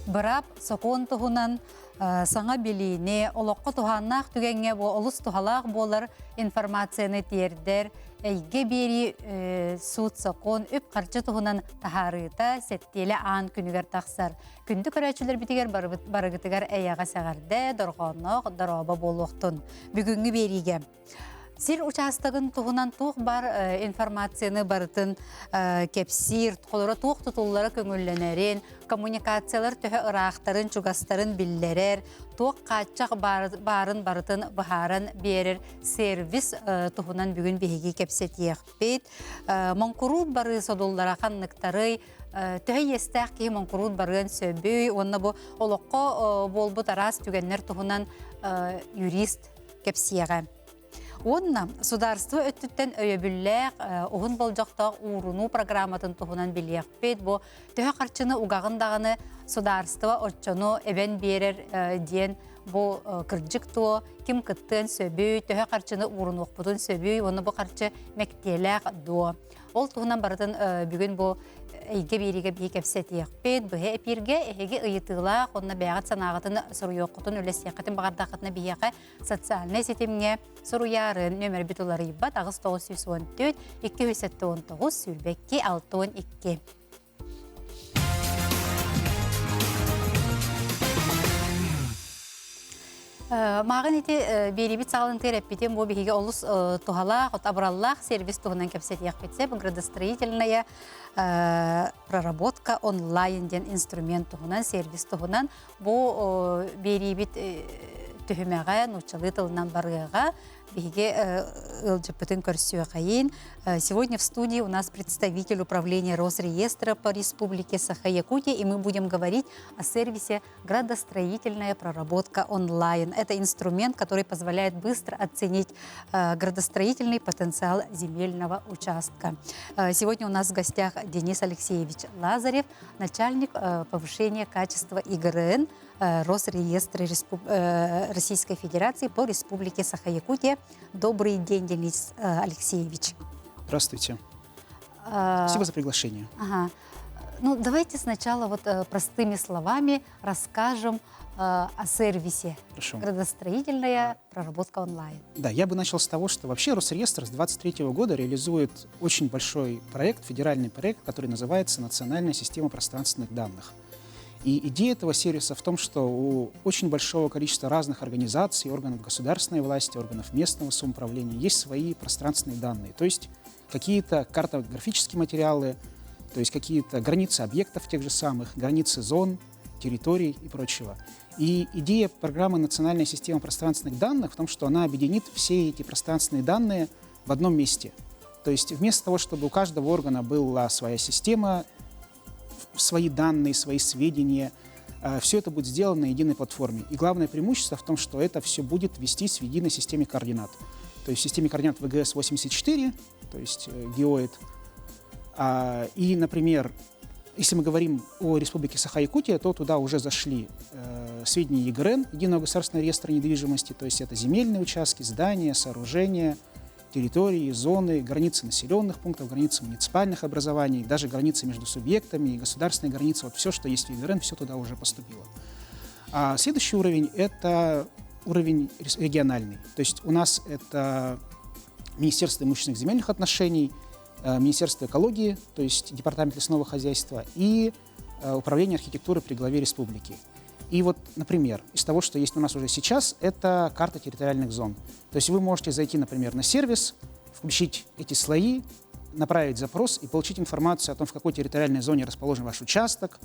Бырап сокон туһунан саңа билине олоққа туһаннақ түгенге бу олус туһалақ болар информацияны тиердер эйге бери суд сокон үп қарчы туһунан тахарыта сеттеле ан күнүгер тақсар. Күндү көрәчүлер битигер барыгытыгар эяға сәгәрдә дорғонноқ дороба болуқтун. Бүгүнгү бериге Сир участогын туғынан туқ бар информацияны барытын кепсир, қолыры туқ тұтулары көңілленерін, коммуникациялар төхі ырақтарын, чугастарын білдерер, туқ қатчақ барын барытын бұхарын берер, сервис туғынан бүгін бейгі кепсет еқпет. Монкурут бары содуллара қаннықтары, төхі естәқ кей монкурут барыын сөбүй, онына бұл олыққа болбы тарас түгенлер туғынан юрист кепсияға. Онна сударство өттүттен өйөбүлләк, оғын болжақтақ уруну программатын туғынан білияқпет. Бұ төһі қарчыны уғағындағыны сударство отчону әбен берер ден бұ кірджік туы, кім кіттен сөбүй, төһі қарчыны уруну оқпытын сөбүй, оны бұ қарчы мәктеләқ дуы. Ол туғынан барытын бүгін бұ әйге береге бейік әпсет еқпет, бұхе әпірге әйге ұйытығылақ, онына бәғат санағытын сұру еққытын өлес еққытын бағардақытына бейеқі социаліне сетімге сұру ярын нөмір бітулары еббат ағыз 914 219 сүлбәкке 612. Мағын еті беребет сағылын тераппетен бұл бейге олыс туғалақ, абыраллақ сервис туғынан кәпсет еқпетсе, бұл градостроительная проработка онлайн ден инструмент туғынан, сервис туғынан бұл беребет түхімеға, нұчалы тылынан барыға, бейге ЛЖПТін көрсуе қайын. Сегодня в студии у нас представитель управления Росреестра по Республике Саха-Якутия, и мы будем говорить о сервисе «Градостроительная проработка онлайн». Это инструмент, который позволяет быстро оценить градостроительный потенциал земельного участка. Сегодня у нас в гостях Денис Алексеевич Лазарев, начальник повышения качества ИГРН Росреестра Российской Федерации по Республике Саха-Якутия. Добрый день, Денис Алексеевич. Здравствуйте. Спасибо за приглашение. Ага. Ну, давайте сначала вот простыми словами расскажем о сервисе. Хорошо. Градостроительная проработка онлайн. Да, я бы начал с того, что вообще Росреестр с 2023 года реализует очень большой проект, федеральный проект, который называется «Национальная система пространственных данных». И идея этого сервиса в том, что у очень большого количества разных организаций, органов государственной власти, органов местного самоуправления есть свои пространственные данные, то есть какие-то картографические материалы, то есть какие-то границы объектов тех же самых, границы зон, территорий и прочего. И идея программы «Национальная система пространственных данных» в том, что она объединит все эти пространственные данные в одном месте. То есть вместо того, чтобы у каждого органа была своя система, свои данные, свои сведения, все это будет сделано на единой платформе. И главное преимущество в том, что это все будет вестись в единой системе координат. То есть в системе координат ВГС-84, то есть геоид. И, например, если мы говорим о Республике Саха-Якутия, то туда уже зашли сведения ЕГРН, Единого государственного реестра недвижимости, то есть это земельные участки, здания, сооружения, территории, зоны, границы населенных пунктов, границы муниципальных образований, даже границы между субъектами и государственные границы. Вот все, что есть в ЕГРН, все туда уже поступило. А следующий уровень – это уровень региональный. То есть у нас это Министерство имущественных земельных отношений, Министерство экологии, то есть Департамент лесного хозяйства и Управление архитектуры при главе республики. И вот, например, из того, что есть у нас уже сейчас, это карта территориальных зон. То есть вы можете зайти, например, на сервис, включить эти слои, направить запрос и получить информацию о том, в какой территориальной зоне расположен ваш участок,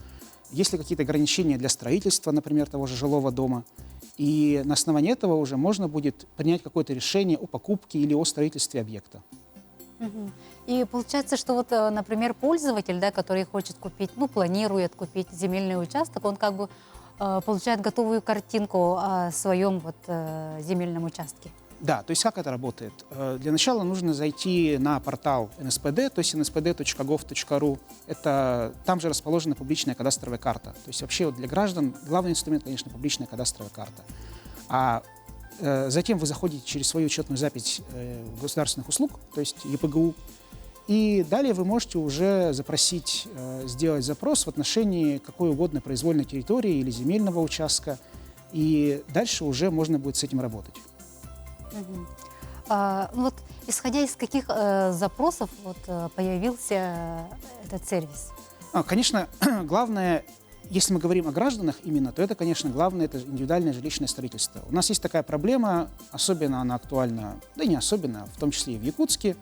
есть ли какие-то ограничения для строительства, например, того же жилого дома. И на основании этого уже можно будет принять какое-то решение о покупке или о строительстве объекта. И получается, что вот, например, пользователь, да, который хочет купить, ну, планирует купить земельный участок, он как бы получает готовую картинку о своем вот, земельном участке. Да, то есть как это работает? Для начала нужно зайти на портал НСПД, то есть nspd.gov.ru. Там же расположена публичная кадастровая карта. То есть вообще вот для граждан главный инструмент, конечно, публичная кадастровая карта. Затем вы заходите через свою учетную запись государственных услуг, то есть ЕПГУ, И далее вы можете уже запросить, сделать запрос в отношении какой угодно произвольной территории или земельного участка, и дальше уже можно будет с этим работать. Вот исходя из каких запросов появился этот сервис? Конечно, главное, если мы говорим о гражданах именно, то это, конечно, главное, это индивидуальное жилищное строительство. У нас есть такая проблема, особенно она актуальна, да и не особенно, в том числе и в Якутске,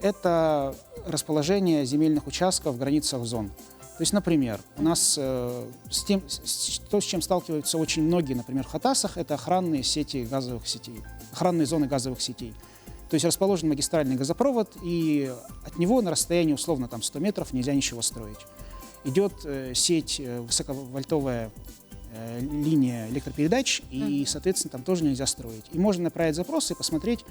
это расположение земельных участков в границах зон. То есть, например, у нас с чем сталкиваются очень многие, например, в Хатасах, это охранные сети газовых сетей, охранные зоны газовых сетей. То есть расположен магистральный газопровод, и от него на расстоянии условно там 100 метров нельзя ничего строить. Идет сеть, высоковольтовая линия электропередач, и, соответственно, там тоже нельзя строить. И можно направить запрос и посмотреть,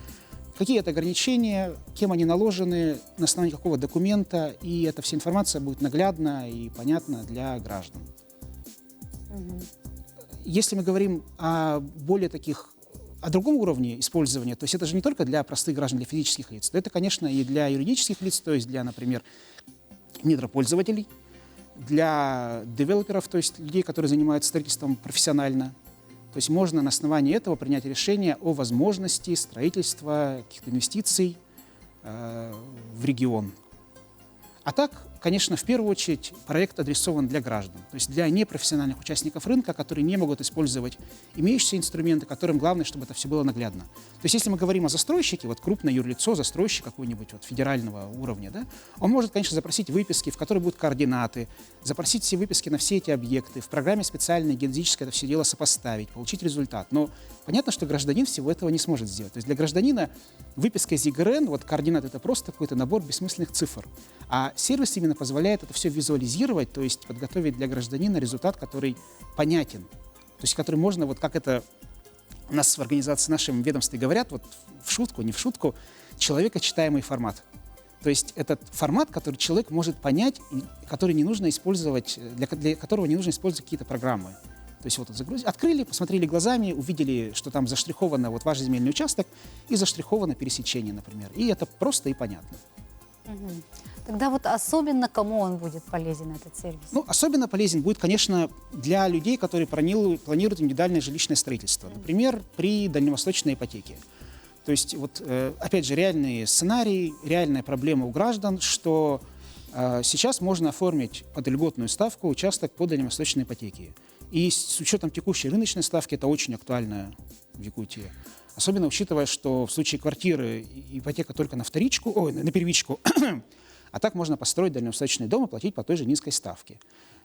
какие это ограничения, кем они наложены, на основании какого документа, и эта вся информация будет наглядна и понятна для граждан. Если мы говорим о о другом уровне использования, то есть это же не только для простых граждан, для физических лиц, это, конечно, и для юридических лиц, то есть для, например, недропользователей, для девелоперов, то есть людей, которые занимаются строительством профессионально. То есть можно на основании этого принять решение о возможности строительства каких-то инвестиций в регион. А так, конечно, в первую очередь проект адресован для граждан, то есть для непрофессиональных участников рынка, которые не могут использовать имеющиеся инструменты, которым главное, чтобы это все было наглядно. То есть если мы говорим о застройщике, вот крупное юрлицо, застройщик какой-нибудь федерального уровня, да, он может, конечно, запросить выписки, в которых будут координаты, запросить все выписки на все эти объекты, в программе специальной геодезической это все дело сопоставить, получить результат. Но понятно, что гражданин всего этого не сможет сделать. То есть для гражданина выписка из ЕГРН, координаты, это просто какой-то набор бессмысленных цифр. А сервис именно позволяет это все визуализировать, то есть подготовить для гражданина результат, который понятен. То есть который можно, как это у нас в организации, в нашем ведомстве говорят, в шутку, не в шутку, человекочитаемый формат. То есть этот формат, который человек может понять, который не нужно использовать, для которого не нужно использовать какие-то программы. То есть загрузили, открыли, посмотрели глазами, увидели, что там заштриховано ваш земельный участок и заштриховано пересечение, например. И это просто и понятно. Тогда особенно кому он будет полезен, этот сервис? Особенно полезен будет, конечно, для людей, которые планируют индивидуальное жилищное строительство. Например, при дальневосточной ипотеке. То есть, опять же, реальные сценарии, реальная проблема у граждан, что сейчас можно оформить под льготную ставку участок по дальневосточной ипотеке. И с учетом текущей рыночной ставки это очень актуально в Якутии. Особенно учитывая, что в случае квартиры ипотека только на первичку, а так можно построить дальневосточный дом и платить по той же низкой ставке.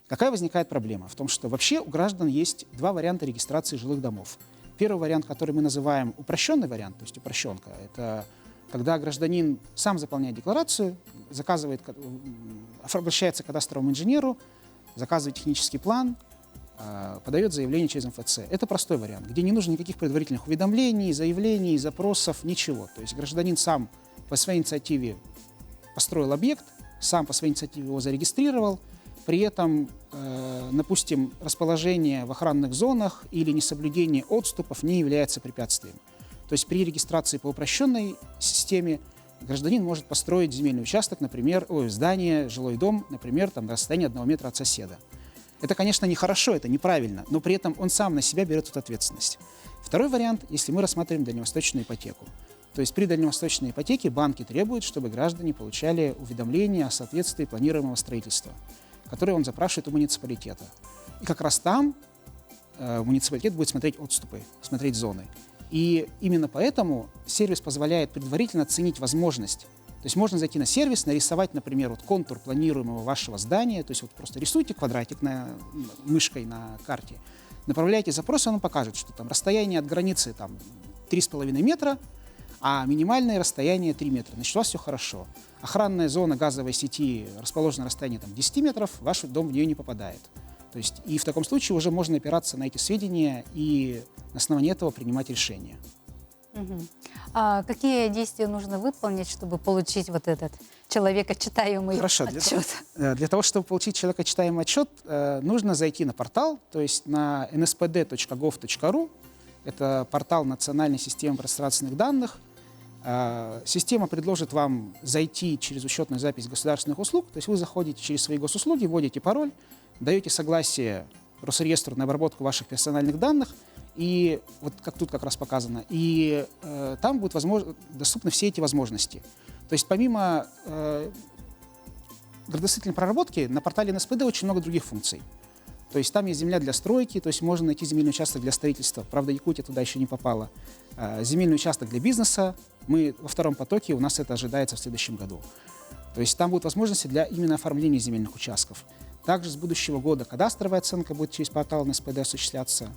Какая возникает проблема? В том, что вообще у граждан есть два варианта регистрации жилых домов. Первый вариант, который мы называем упрощенный вариант, то есть упрощенка, это когда гражданин сам заполняет декларацию, обращается к кадастровому инженеру, заказывает технический план, подает заявление через МФЦ. Это простой вариант, где не нужно никаких предварительных уведомлений, заявлений, запросов, ничего. То есть гражданин сам по своей инициативе построил объект, сам по своей инициативе его зарегистрировал, при этом, допустим, расположение в охранных зонах или несоблюдение отступов не является препятствием. То есть при регистрации по упрощенной системе гражданин может построить земельный участок, например, здание, жилой дом, например, на расстоянии 1 метра от соседа. Это, конечно, нехорошо, это неправильно, но при этом он сам на себя берет эту ответственность. Второй вариант, если мы рассматриваем дальневосточную ипотеку. То есть при дальневосточной ипотеке банки требуют, чтобы граждане получали уведомления о соответствии планируемого строительства, которые он запрашивает у муниципалитета. И как раз там муниципалитет будет смотреть отступы, смотреть зоны. И именно поэтому сервис позволяет предварительно оценить возможность. То есть можно зайти на сервис, нарисовать, например, контур планируемого вашего здания, то есть просто рисуйте квадратик мышкой на карте, направляете запрос, и он покажет, что там расстояние от границы 3,5 метра, а минимальное расстояние 3 метра. Значит, у вас все хорошо. Охранная зона газовой сети расположена на расстоянии 10 метров, ваш дом в нее не попадает. То есть, и в таком случае уже можно опираться на эти сведения и на основании этого принимать решения. А какие действия нужно выполнить, чтобы получить этот человекочитаемый отчет? Для того, чтобы получить человекочитаемый отчет, нужно зайти на портал, то есть на nspd.gov.ru, это портал Национальной системы пространственных данных. Система предложит вам зайти через учетную запись государственных услуг, то есть вы заходите через свои госуслуги, вводите пароль, даете согласие Росреестру на обработку ваших персональных данных, и вот как тут как раз показано, и там будут доступны все эти возможности. То есть помимо градостроительной проработки на портале НСПД очень много других функций. То есть там есть земля для стройки, то есть можно найти земельный участок для строительства. Правда, Якутия туда еще не попала. Земельный участок для бизнеса. Мы во втором потоке, у нас это ожидается в следующем году. То есть там будут возможности для именно оформления земельных участков. Также с будущего года кадастровая оценка будет через портал НСПД осуществляться.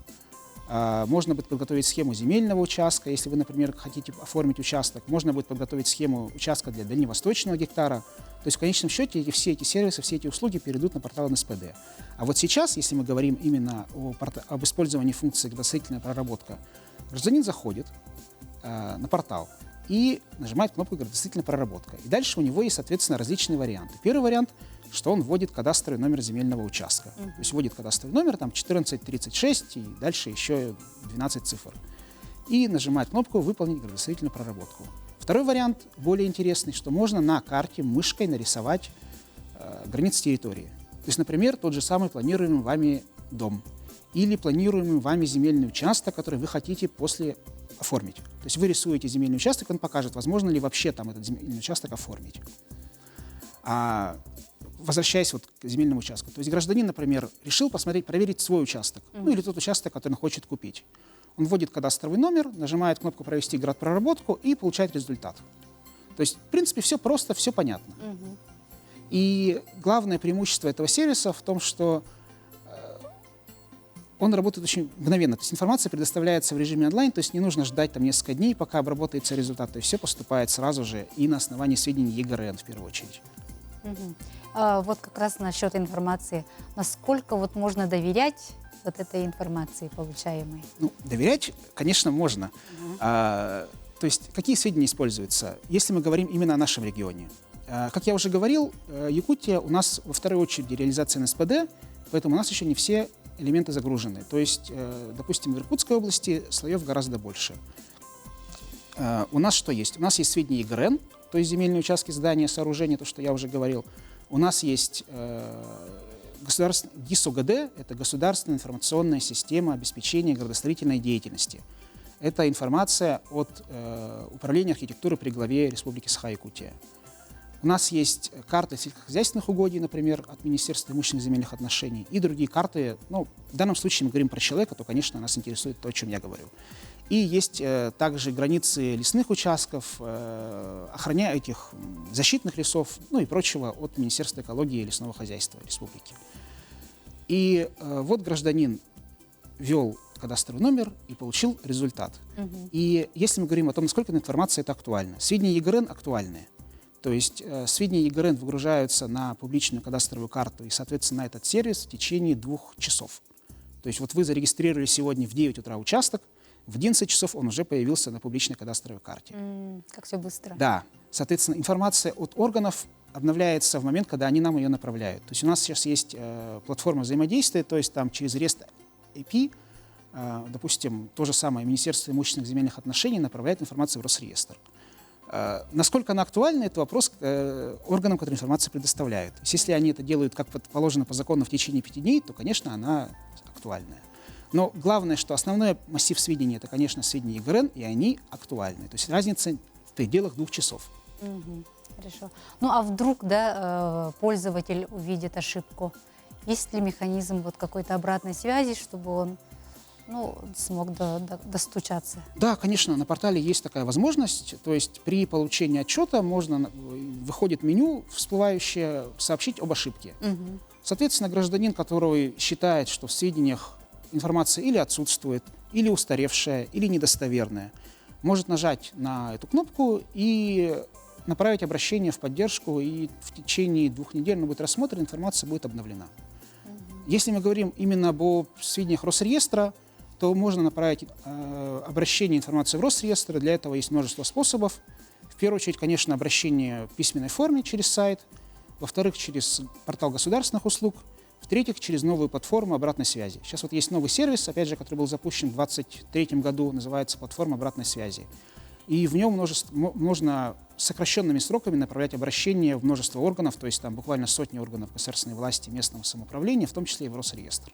Можно будет подготовить схему земельного участка, если вы, например, хотите оформить участок. Можно будет подготовить схему участка для дальневосточного гектара. То есть в конечном счете все эти сервисы, все эти услуги перейдут на портал НСПД. А вот сейчас, если мы говорим именно об использовании функции градостроительная проработка, гражданин заходит на портал и нажимает кнопку «Градостроительная проработка». И дальше у него есть, соответственно, различные варианты. Первый вариант, что он вводит кадастровый номер земельного участка. То есть вводит кадастровый номер, там 1436, и дальше еще 12 цифр. И нажимает кнопку «Выполнить градостроительную проработку». Второй вариант, более интересный, что можно на карте мышкой нарисовать границы территории. То есть, например, тот же самый планируемый вами дом или планируемый вами земельный участок, который вы хотите после оформить. То есть вы рисуете земельный участок, он покажет, возможно ли вообще там этот земельный участок оформить. Возвращаясь вот к земельному участку. То есть гражданин, например, решил проверить свой участок, ну или тот участок, который он хочет купить. Он вводит кадастровый номер, нажимает кнопку «Провести градпроработку» и получает результат. То есть, в принципе, все просто, все понятно. И главное преимущество этого сервиса в том, что он работает очень мгновенно. То есть информация предоставляется в режиме онлайн, то есть не нужно ждать там несколько дней, пока обработается результат. То есть все поступает сразу же и на основании сведений ЕГРН в первую очередь. Вот как раз насчет информации. Насколько вот можно доверять вот этой информации получаемой? Ну, доверять, конечно, можно. То есть какие сведения используются, если мы говорим именно о нашем регионе? Как я уже говорил, Якутия у нас во второй очереди реализация НСПД, поэтому у нас еще не все элементы загружены. То есть, допустим, в Иркутской области слоев гораздо больше. У нас что есть? У нас есть сведения ЕГРН, то есть земельные участки, здания, сооружения, то, что я уже говорил. У нас есть ГИС-ОГД, это Государственная информационная система обеспечения градостроительной деятельности. Это информация от Управления архитектуры при главе Республики Саха-Якутия. У нас есть карты сельскохозяйственных угодий, например, от Министерства имущественных земельных отношений, и другие карты. Ну, в данном случае мы говорим про человека, то, конечно, нас интересует то, о чем я говорю. И есть также границы лесных участков, этих защитных лесов, ну и прочего от Министерства экологии и лесного хозяйства Республики. И вот гражданин ввел кадастровый номер и получил результат. И если мы говорим о том, насколько эта информация это актуальна, сведения ЕГРН актуальны. То есть сведения ЕГРН выгружаются на публичную кадастровую карту и, соответственно, на этот сервис в течение 2 часов. То есть вот вы зарегистрировали сегодня в 9 утра участок, в 11 часов он уже появился на публичной кадастровой карте. Как все быстро. Да. Соответственно, информация от органов обновляется в момент, когда они нам ее направляют. То есть у нас сейчас есть платформа взаимодействия, то есть там через REST API, допустим, то же самое Министерство имущественных земельных отношений направляет информацию в Росреестр. Насколько она актуальна, это вопрос к органам, которые информацию предоставляют. То есть, если они это делают, как положено по закону, в течение 5 дней, то, конечно, она актуальная. Но главное, что основной массив сведений – это, конечно, сведения ЕГРН, и они актуальны. То есть разница в пределах 2 часов. Хорошо. Ну, а вдруг, да, пользователь увидит ошибку? Есть ли механизм вот какой-то обратной связи, чтобы он смог достучаться? Да, конечно, на портале есть такая возможность. То есть при получении отчета выходит меню всплывающее «Сообщить об ошибке». Соответственно, гражданин, который считает, что в сведениях информация или отсутствует, или устаревшая, или недостоверная, может нажать на эту кнопку и направить обращение в поддержку, и в течение 2 недель она будет рассмотрена, информация будет обновлена. Если мы говорим именно об сведениях Росреестра, то можно направить обращение информации в Росреестр. Для этого есть множество способов. В первую очередь, конечно, обращение в письменной форме через сайт, во-вторых, через портал государственных услуг, в-третьих, через новую платформу обратной связи. Сейчас вот есть новый сервис, опять же, который был запущен в 2023 году, называется платформа обратной связи. и в нем можно сокращенными сроками направлять обращения в множество органов, то есть там буквально сотни органов государственной власти, местного самоуправления, в том числе и в Росреестр.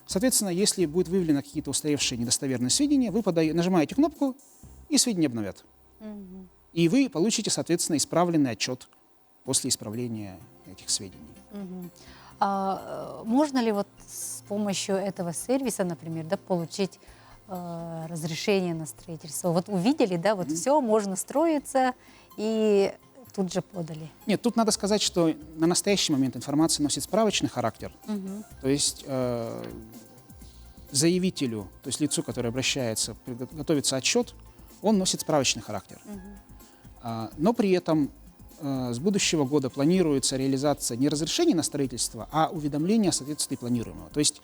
Соответственно, если будут выявлены какие-то устаревшие недостоверные сведения, вы нажимаете кнопку, и сведения обновят. И вы получите, соответственно, исправленный отчет после исправления этих сведений. А можно ли вот с помощью этого сервиса, например, да, получить разрешение на строительство? Вот увидели, да, вот все, можно строиться, и тут же подали. Нет, тут надо сказать, что на настоящий момент информация носит справочный характер. То есть заявителю, то есть лицу, которое обращается, готовится отчет, он носит справочный характер. Но при этом с будущего года планируется реализация не разрешения на строительство, а уведомления о соответствии планируемого. То есть,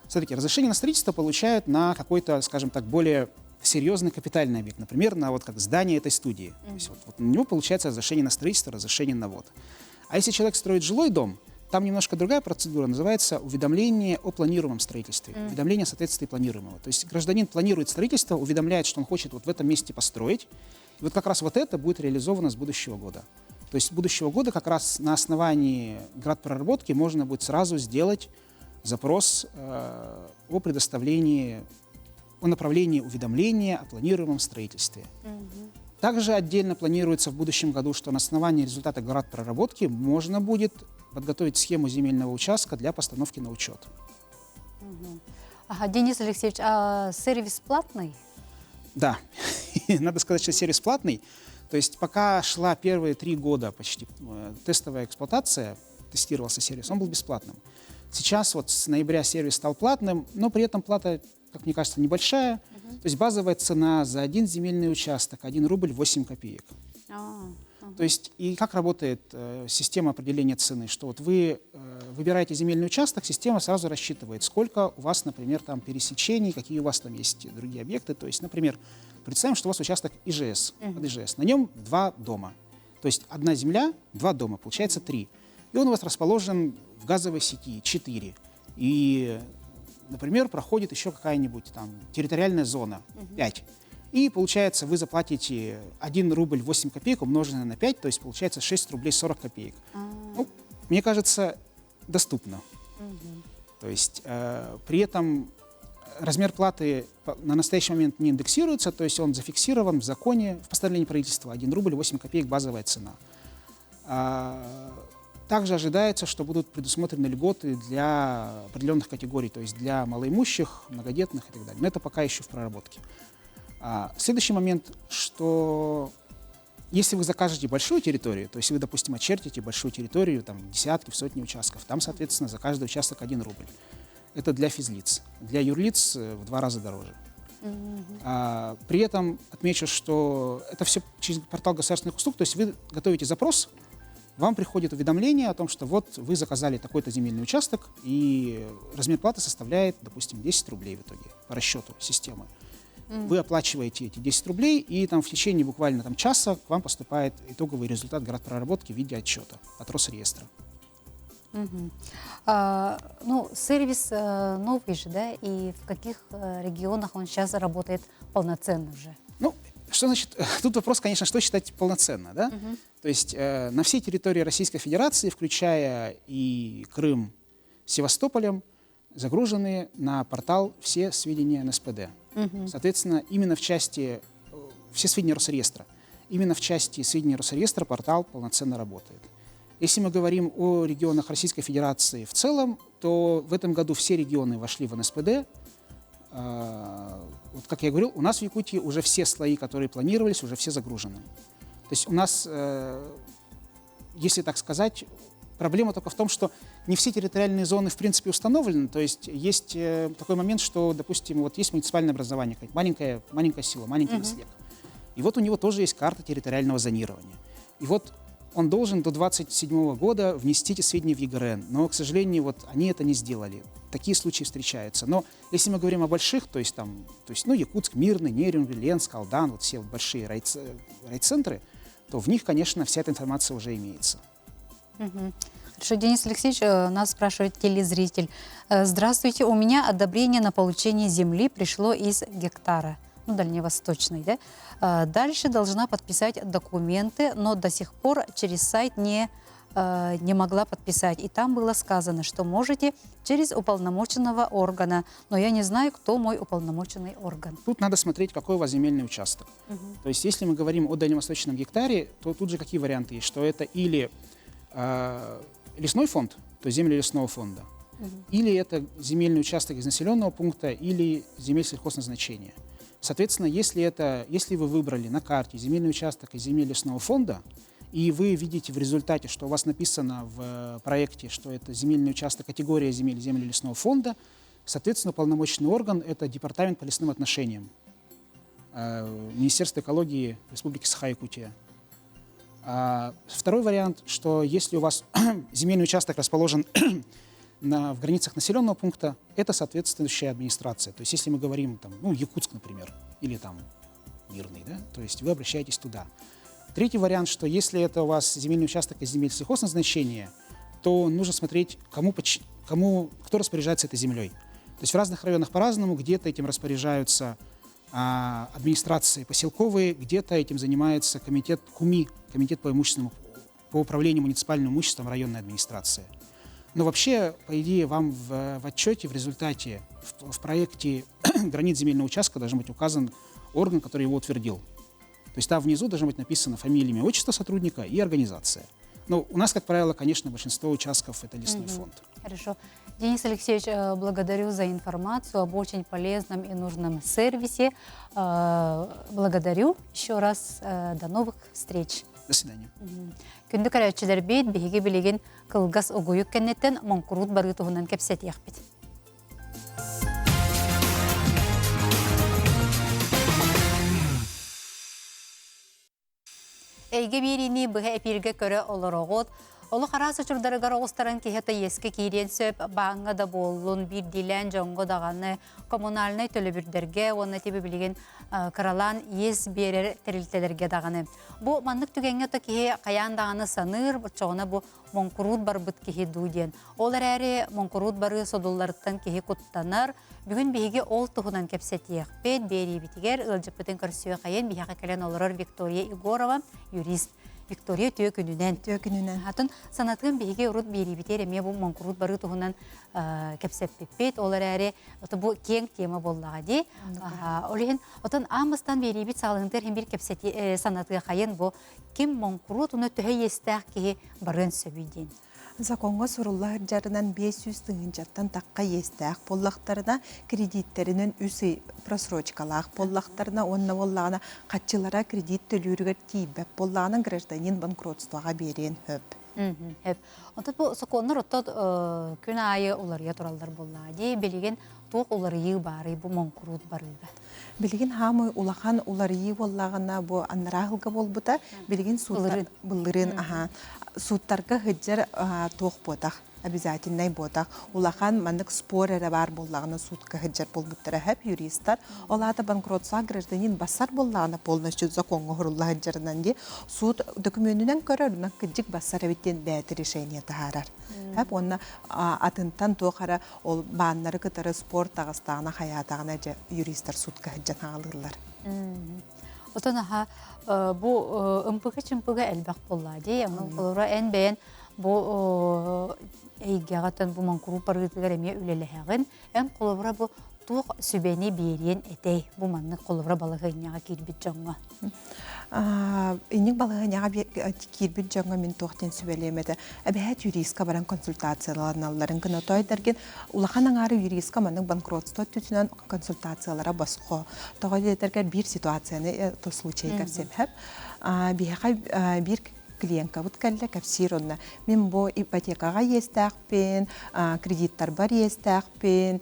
все-таки разрешение на строительство получают на какой-то, скажем так, более серьезный капитальный объект, например, на вот как здание этой студии. То есть вот на него получается разрешение на строительство, разрешение на ввод. А если человек строит жилой дом, там немножко другая процедура, называется уведомление о планируемом строительстве, уведомление о соответствии планируемого. То есть гражданин планирует строительство, уведомляет, что он хочет вот в этом месте построить, и вот как раз вот это будет реализовано с будущего года. То есть с будущего года как раз на основании градпроработки можно будет сразу сделать запрос о предоставлении, о направлении уведомления о планируемом строительстве. Также отдельно планируется в будущем году, что на основании результата градпроработки можно будет подготовить схему земельного участка для постановки на учет. Ага, Денис Алексеевич, а сервис платный? Да, надо сказать, что сервис платный. То есть пока шла первые 3 года почти тестовая эксплуатация, тестировался сервис, он был бесплатным. Сейчас вот с ноября сервис стал платным, но при этом плата, как мне кажется, небольшая. То есть базовая цена за один земельный участок 1 рубль 8 копеек. То есть и как работает система определения цены, что вот вы выбираете земельный участок, система сразу рассчитывает, сколько у вас, например, там пересечений, какие у вас там есть другие объекты. То есть, например, представим, что у вас участок ИЖС, под ИЖС, на нем 2 дома. То есть одна земля, 2 дома, получается 3. И он у вас расположен в газовой сети 4. И, например, проходит еще какая-нибудь там территориальная зона 5. И получается, вы заплатите 1 рубль 8 копеек, умноженное на 5, то есть получается 6 рублей 40 копеек. Ну, мне кажется, доступно. То есть при этом размер платы на настоящий момент не индексируется, то есть он зафиксирован в законе, в постановлении правительства 1 рубль 8 копеек базовая цена. Также ожидается, что будут предусмотрены льготы для определенных категорий, то есть для малоимущих, многодетных и так далее. Но это пока еще в проработке. Следующий момент, что если вы закажете большую территорию, то есть вы, допустим, очертите большую территорию, там десятки, сотни участков, там, соответственно, за каждый участок 1 рубль. Это для физлиц. Для юрлиц в 2 раза дороже. При этом отмечу, что это все через портал государственных услуг, то есть вы готовите запрос, вам приходит уведомление о том, что вот вы заказали такой-то земельный участок, и размер платы составляет, допустим, 10 рублей в итоге по расчету системы. Вы оплачиваете эти 10 рублей, и там в течение буквально там, часа к вам поступает итоговый результат градпроработки в виде отчета от Росреестра. Ну, сервис новый же, да, и в каких регионах он сейчас работает полноценно уже? Ну, что значит, тут вопрос, конечно, что считать полноценно, да? То есть на всей территории Российской Федерации, включая и Крым с Севастополем, загружены на портал все сведения НСПД. Соответственно, именно в части, все сведения Росреестра, именно в части сведений Росреестра портал полноценно работает. Если мы говорим о регионах Российской Федерации в целом, то в этом году все регионы вошли в НСПД. Вот, как я говорил, у нас в Якутии уже все слои, которые планировались, уже все загружены. То есть у нас, если так сказать, проблема только в том, что не все территориальные зоны в принципе установлены. То есть есть такой момент, что, допустим, вот есть муниципальное образование, маленькое село, маленький наследник. И вот у него тоже есть карта территориального зонирования. И вот он должен до 2027 года внести эти сведения в ЕГРН. Но, к сожалению, вот они это не сделали. Такие случаи встречаются. Но если мы говорим о больших, то есть, Якутск, Мирный, Нерюнгри, Ленск, Алдан, вот все вот большие райцентры, то в них, конечно, вся эта информация уже имеется. Хорошо, Денис Алексеевич, нас спрашивает телезритель. Здравствуйте, у меня одобрение на получение земли пришло из гектара. ну, дальневосточный, да. Дальше должна подписать документы, но до сих пор через сайт не могла подписать. И там было сказано, что можете через уполномоченного органа, но я не знаю, кто мой уполномоченный орган. Тут надо смотреть, какой у вас земельный участок. То есть, если мы говорим о дальневосточном гектаре, то тут же какие варианты есть? Что это или лесной фонд, то есть земли лесного фонда, или это земельный участок из населенного пункта, или земель сельхозназначения. Соответственно, если вы выбрали на карте земельный участок из земель лесного фонда, и вы видите в результате, что у вас написано в проекте, что это земельный участок, категория земель лесного фонда, соответственно, полномочный орган – это Департамент по лесным отношениям Министерства экологии Республики Саха-Якутия. Второй вариант, что если у вас земельный участок расположен в границах населенного пункта, это соответствующая администрация. То есть если мы говорим, там, ну, Якутск, например, или там Мирный, да, то есть вы обращаетесь туда. Третий вариант, что если это у вас земельный участок из земель сельхозназначения, то нужно смотреть, кто распоряжается этой землей. То есть в разных районах по-разному, где-то этим распоряжаются администрации поселковые, где-то этим занимается комитет КУМИ, комитет по управлению муниципальным имуществом районной администрации. Но вообще, по идее, вам в отчете, в результате, в проекте границ земельного участка должен быть указан орган, который его утвердил. То есть там внизу должно быть написано фамилия, имя, отчество сотрудника и организация. Но у нас, как правило, конечно, большинство участков – это лесной фонд. Хорошо. Денис Алексеевич, благодарю за информацию об очень полезном и нужном сервисе. Благодарю еще раз. До новых встреч. До свидания. Күндү көрәчеләр бит биһиге билеген кылгас огуюк кеннеттен монкурут бары туһунан кепсет яхпит. Эйге бирини быһа эпирге көрө олорогот. Олы қарасы чурдарыгар оғыстаран кехета ескі кейрен сөп, баңға да болуын, бір дилен жоңғы дағаны, коммунальный төлөбүрдерге, оны тепі білген қаралан ес берер тәрілтелерге дағаны. Бұ мандық түгенге то кеге қаян дағаны саныр, бұтчағына бұ монкурут бар бұт кеге дуден. Олар әрі монкурут бары содулларыттан кеге құттанар, бүгін бейге ол тұғынан кепсет еқпет, бері бітігер, ұлжыппытын көрсіе қайын, бейхақы кәлен олырыр Виктория Игорова, юрист. Виктория төкүнүнен. Хатын санатын биге урут бери битер эме бу монкурут бары туһунан кепсеп пеппет. Олар әрі бу кең тема боллага ди. Олен отон амыстан бери бит салыңтер хем бир кепсет санатыга кайын бу ким монкурут уны төһө естак ки барын сөбүден. Законға суруллар жарынан 500 тыңынчаттан таққа естәк боллақтарына кредиттерінің үсі просрочкалақ боллақтарына онна боллағына қатчылара кредит төлүрігер тейбәп боллағының гражданин банкротствоға берен хөп. Онтат бұл соқонлар оттат күн айы олария туралдар боллаға дей, белеген тоқ олария бары, бұл монкурут бары бәд. Билигин хамы улахан уларии боллагана бу анрахылга болбута билигин суттар булырын суттарга хыджар тох ботак обязательный ботак улахан мандык спорера бар боллагана сутка хыджар болбуттара хеп юристтар олата банкротса гражданин басар боллагана полностью законга хурулла хыджарынан ди суд документинен көрөрүнө кыджик басар эбиттен бәти решение тахарар хеп онна атынтан тохара ол бааннары кытары спорт тагыстагына хаятагына юристтар судка хыджан алырлар. Отон бу ымпыгы чымпыгы элбак болла ди, олора эн бен бу эйгагатан бу манкуру парыгытыгар эме үлелехегин, эн коловра бу тук сүбени берен этей бу манны коловра балыгыняга кирбит жоңга. Инник балыгыняга кирбит жоңга мен тохтен сүбелемеде. Әбәт юристка баран консультацияларналарын гына тойдерген улаханың ары юристка манның банкротство түтүнөн консультациялара баско. Тога дедергер бир ситуацияны то случай кепсеп хеп. Бир клиентка вот калла капсиронна мен бо ипотекага естакпен кредиттар бар естакпен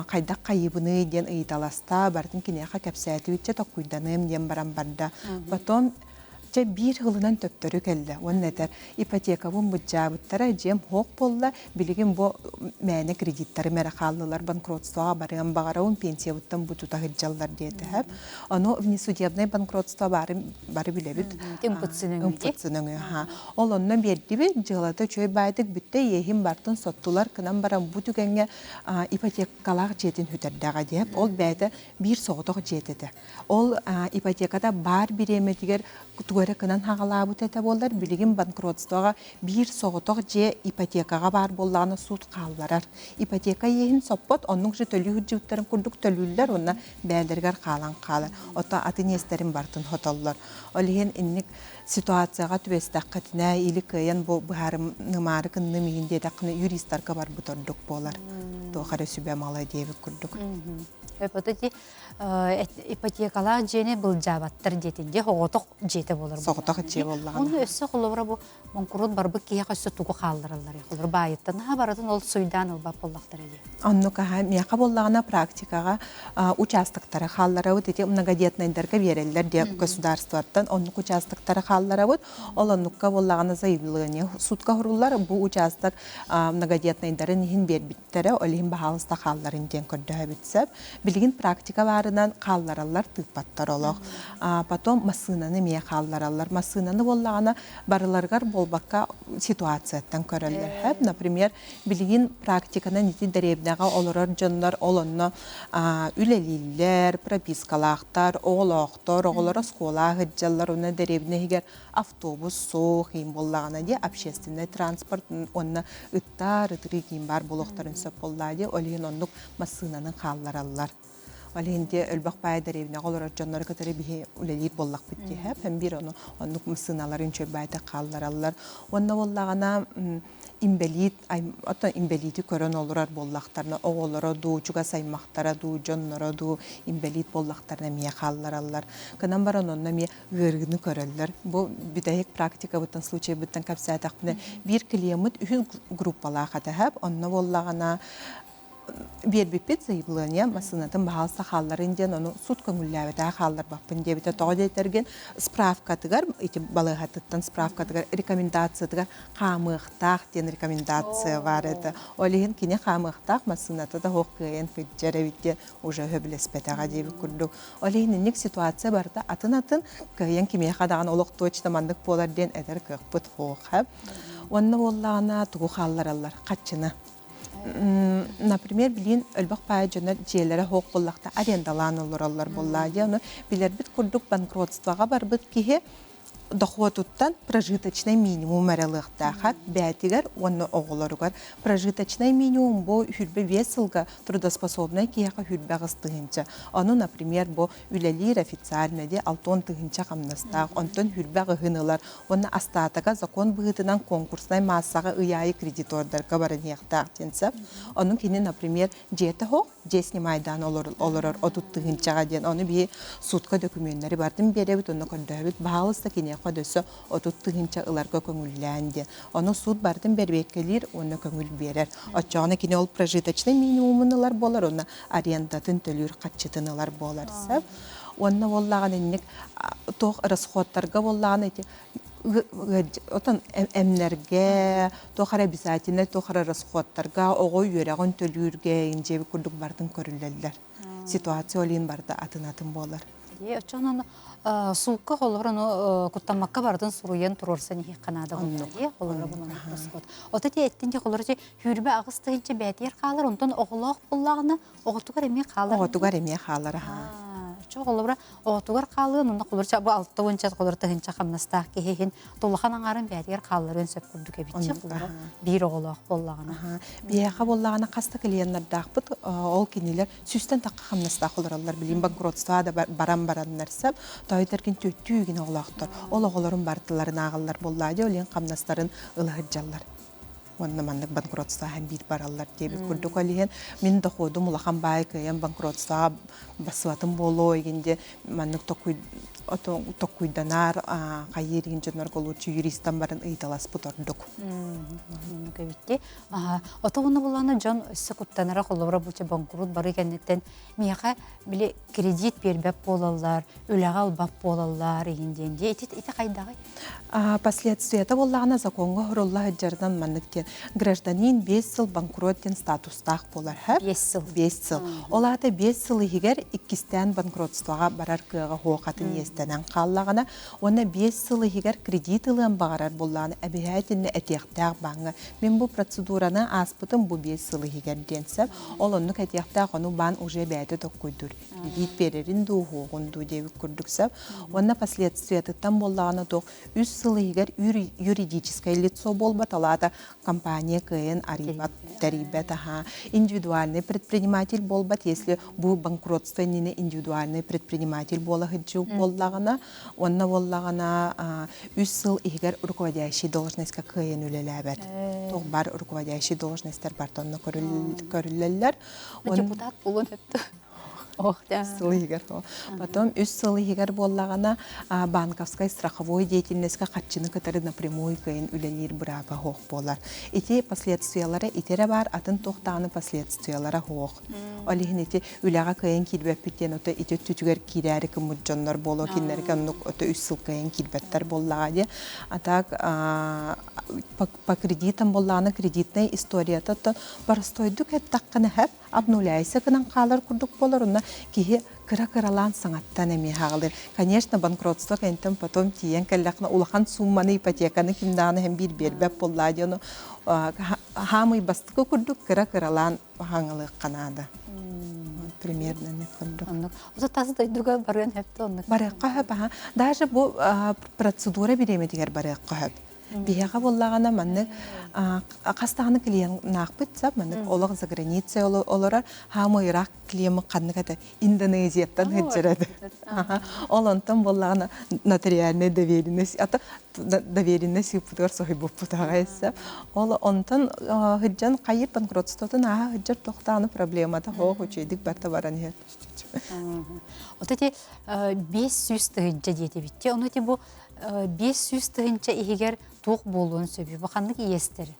кайда кайыбыны ден ыйталаста бартын кинеха капсаты үтче токуйданым ден барам барда потом Итче бир хылынан төптөрү келди. Оннетер ипотека бун буджабыттара жем хок болла билигин бу мәне кредиттары мәре халлылар банкротствога барган багараун пенсия буттан бутута хыджаллар диете хәп. Аны внесудебный банкротство бары билебит. Импутсының ха. Ол онна берди би жылата чөй байтык бүтте ехим бартын соттулар кынан баран бутугенге ипотекалар жетин хүтердага деп. Ол бәйте бир соғытық жетеді. Ол ипотекада бар биреметигер тугары кынан хагалабыт эте болдар, билигин банкротствога бир соғытық же ипотекага бар болланы суд қалларар. Ипотека ехин соппот, оннук же төлі хүджуттарын күрдік төлілер, онна бәлдергер қалан қалар. Ота атынестерин бартын хотоллар. Ол ехин инник ситуацияға түбестақ қатына или кыян бұл бұхарым нымары кынны мейінде дақыны юристарға бар бұтордық болар. Тоқары сүбе малы дейбі күрдік. Өпөтөти ипотекалар жене был жабаттар жетинде хоғотық жете болар. Соғытық же боллағына. Оны өссі құлыбыра бұл монкурут барбы кие қөссі туғы қалдырылар. Құлыр байыттан баратын ол суйдан ұлбап боллақтар еді. Онны каха мияқа боллағына практикаға участоктары қалдыра өт, ете многодетнайдарға берелер деп государстваттан онны участоктары қалдыра өт, ол онныққа боллағына заявление судқа құрулар, бұл участок многодетнайдарын ехін бербіттері, олығын бағалыста қалдарын ден көрді өбітсіп, билигин практика барынан қалларалар тыппаттар олық. Потом масынаны мия қалларалар. Масынаны боллағана барыларғар болбаққа ситуацияттан көрілдер. Хәп, например, билигин практиканы нети дәребнеға олырар жонлар олонны үлелілер, пропискалақтар, оғылақтар, оғылары скола ғыджалар, оны дәребнегер автобус, соқ, ем боллағана де, общественный транспорт, оны ыттар, ыттыры кейм бар болуқтарын сөп боллады, олығын онлық масынаны қалларалар. Валенде өлбақ байдар евне олар жоннар катары бихе үлелит боллақ битти хәп һәм бир оны оннук мысыналарын чөй байда қалларалар. Онна боллагана имбелит ата имбелити көрөн олар боллақтарына оголары ду чуга саймақтара ду жоннары ду имбелит боллақтарына мия қалларалар. Канан баран онна мия өргүнү көрөллөр. Бу бидайык практика бутан случай бутан капсатак бир клиент үһү группалар хата хәп онна боллагана бербепет заявление масынатын бағалса қалларын ден оны суд көңілләбеті қаллар бақпын дебеті тоғыда етерген справкатыгар, эти балығатыттан справкатыгар рекомендациятыгар қамықтақ ден рекомендация бар еді. Олеген кене қамықтақ масынаты да хоққыйын фиджереветтен уже хөбілеспетаға дебі күрдік. Олеген нек ситуация барда атын-атын күйен кемей қадаған олық точно мандық болар ден әдір көқпіт хоқып. Онны боллағына тұғы қалларалар қатшыны. Например, билин өлбақ пая жөнер жиелері хоқ боллақта арендалан олар боллады. Оны билер бит күрдік банкротстваға бар бит кеге доходуттан прожиточный минимум әралықтаға бәтігер, оны оғыларығар. Прожиточный минимум бұл хүрбе весілға трудоспособный кейіға хүрбе ғыстығынша. Оны, например, бұл үлелер официально де 6 тұғынша қамнастағы, онтын хүрбе ғынылар. Оны астатыға закон бұғытынан конкурсной массаға ұяйы кредитордарға барын еқтақ тенсіп. Оның кені, например, жеті хоқ, жесіне майдан оларар, отут тұғыншаға ден. Оны бей судқа документтері бардым беребіт, оны көрдәбіт, бағалысты кені қодысы отут тұғынша ұларға көңілләнді. Оны суд бардым бербеккелер, оны көңіл берер. Отчағына кені ол прожиточный минимумынылар болар, оны арендатын төлір қатшытынылар болар. Оны боллаған еннік тоқ расходтарға боллаған еті отан әмнерге, тоқар обязательно тоқар расходтарға, оғой өрәғын төлірге енжебі күрдік бардың көрілелер. Ситуация олейін барды атын-атын болар. Очонун суукка холорун куттамакка бардын суруен турорсан ихи канада болар. Холора бунун расход. Ота те эттинде холора же хүрбе агыстыгынча бәтер калар, онтон оголок буллагына оготугар эме калар. Оготугар эме калар. Чоголора оготугар калын, онда холорча бу алтта вонча холора тыгынча камнастак кехин толхан аңарын бәтер каларын сөп күрдүк эбитчи холора бир оголок буллагына. Бияка буллагына каста клиенттер дакпыт, ол кинилер сүстен такка камнастак холоралар билин банкротство да баран нәрсеп, тойтерген төттүгүн оголоктор. Ол оголорун бартыларын агыллар буллады, олен камнастарын ылыгыджаллар. онна маннык банкротство һәм бир бараллар дип күрдүк алиһен. Мин доходум улахан бай кыян банкротство басватын боло игенде маннык токуйданар кайырын жонор голучу юристтан барын ыйталас бутордук. Кебитти. Отогуна буланы жон секуттанара холора булча банкрот бар экеннен мияка биле кредит бербеп болалар, үләгә албап болалар игенденде. Ите кайдагы? Последствия это боллагана законга хорулла жардан манныктен гражданин 5 жыл банкроттен статустах болар һәп 5 жыл. Оларда 5 жыл игер иккистен банкротствога барар кыга хокатын естенен каллагана, оны 5 жыл игер кредит алган багарар болланы обязательно этектак банга. Мен бу процедураны аспытым бу 5 жыл игер денсеп, ол онны этектак аны бан уже бәйте токкуйдур. Кредит берерин ду хогунду деп күрдүксеп, оны последствия там боллагана ток 3 жыл игер юридическое лицо болбат алата компания кыйын арибат тарибет индивидуальный предприниматель болбат, если бу банкротство не индивидуальный предприниматель болагыджу боллагана, онна боллагана 3 жыл игер руководящий должность кыйын үлеләбет. Тог бар руководящий должностьтер бар тонны көрүлләр. Депутат булын хепти. Потом 3 жыл игер боллагана банковской страховой деятельностька катчыны кытары напрямую кыйын үленир браба хох болар. Эти последствиялары итере бар, атын тоқтаны последствиялары хох. Олихин эти үләгә кыйын килбеп биттен ота ите түтүгер кирәре кымыджоннор боло киннерге нук ота 3 жыл кыйын килбеттер боллага. Атак по кредитам болланы кредитная история то барстойдук хеп такканы хеп обнуляйся кынан калар курдук болор. Кихи кыра-кыралан саңаттан эми хагылыр. Конечно, банкротство кентем потом тиен келлакна улахан сумманы ипотеканы кимданы hem bir бербеп боллади оны хамый бастыкы курдук кыра-кыралан хаңылык канада. Примерно не курдук. Оза тазы дойдуга барыган хепти оннук. Барыакка хеп, даже бу процедура биремедигер барыакка хеп. Бияга боллагана манны кастаганы клиент нақпытса манны олог за границей олора хамы Ирак клиемы канныгата Индонезияттан хеджереді. Олонтан боллагана нотариальная доверенность, ата доверенность юпутуар сохи буппутагайса. Ол онтан хеджан кайыр банкротствотан хеджер тоқтаны проблемата хоқ учейдик барта баран хет. Вот эти 500 тыгынча диете битти. Оны те бу 500 тыгынча игер тоқ болуын сөбі. Бақанлық иестері.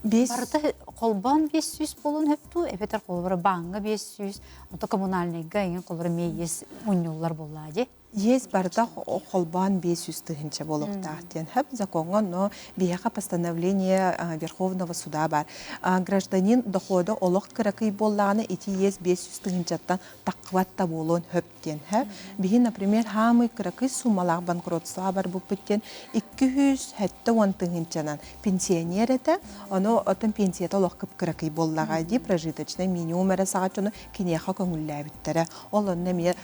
Барыта қолбан 500 болуын хөпту. Эпетер қолбары баңға 500. Онта коммунальный гайын қолбары мейес ұньоллар болады. Есть барда холбан 500 тысяч болуктахтен. Хэп законга, но бияха постановление Верховного суда бар. Гражданин дохода олох кыракый болланы ити есть 500 тысячаттан такватта болуын хөптен. Хэп бихи, например, хамы кыракый сумалах банкротства бар бупыттен 200 хэтті 10 тысячанан пенсионер это, оно отын пенсията олох кып кыракый боллага ди прожиточный минимум эре сағачыны кинеха көңілләбіттері. Ол онна мен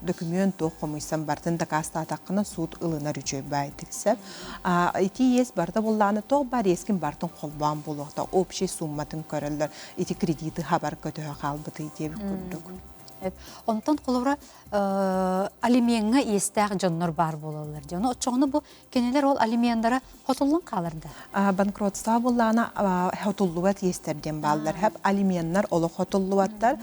документ комуйсан бартын дакаста атаққына суд ылына рүчөй байтыксеп. Ити ес барда болланы тоқ бар ескін бартын қолбан болуқта общий сумматын көрілдір. Ити кредиты хабар көтіға қалбыты деп күрдік. Онтан қолыра алименға естәқ жоннор бар болалар. Жоны отчоғыны бұл кенелер ол алимендара хотуллан қалырды? Банкротства болланы хотуллуат естерден балдар. Хәп алименнар олы хотуллуаттар,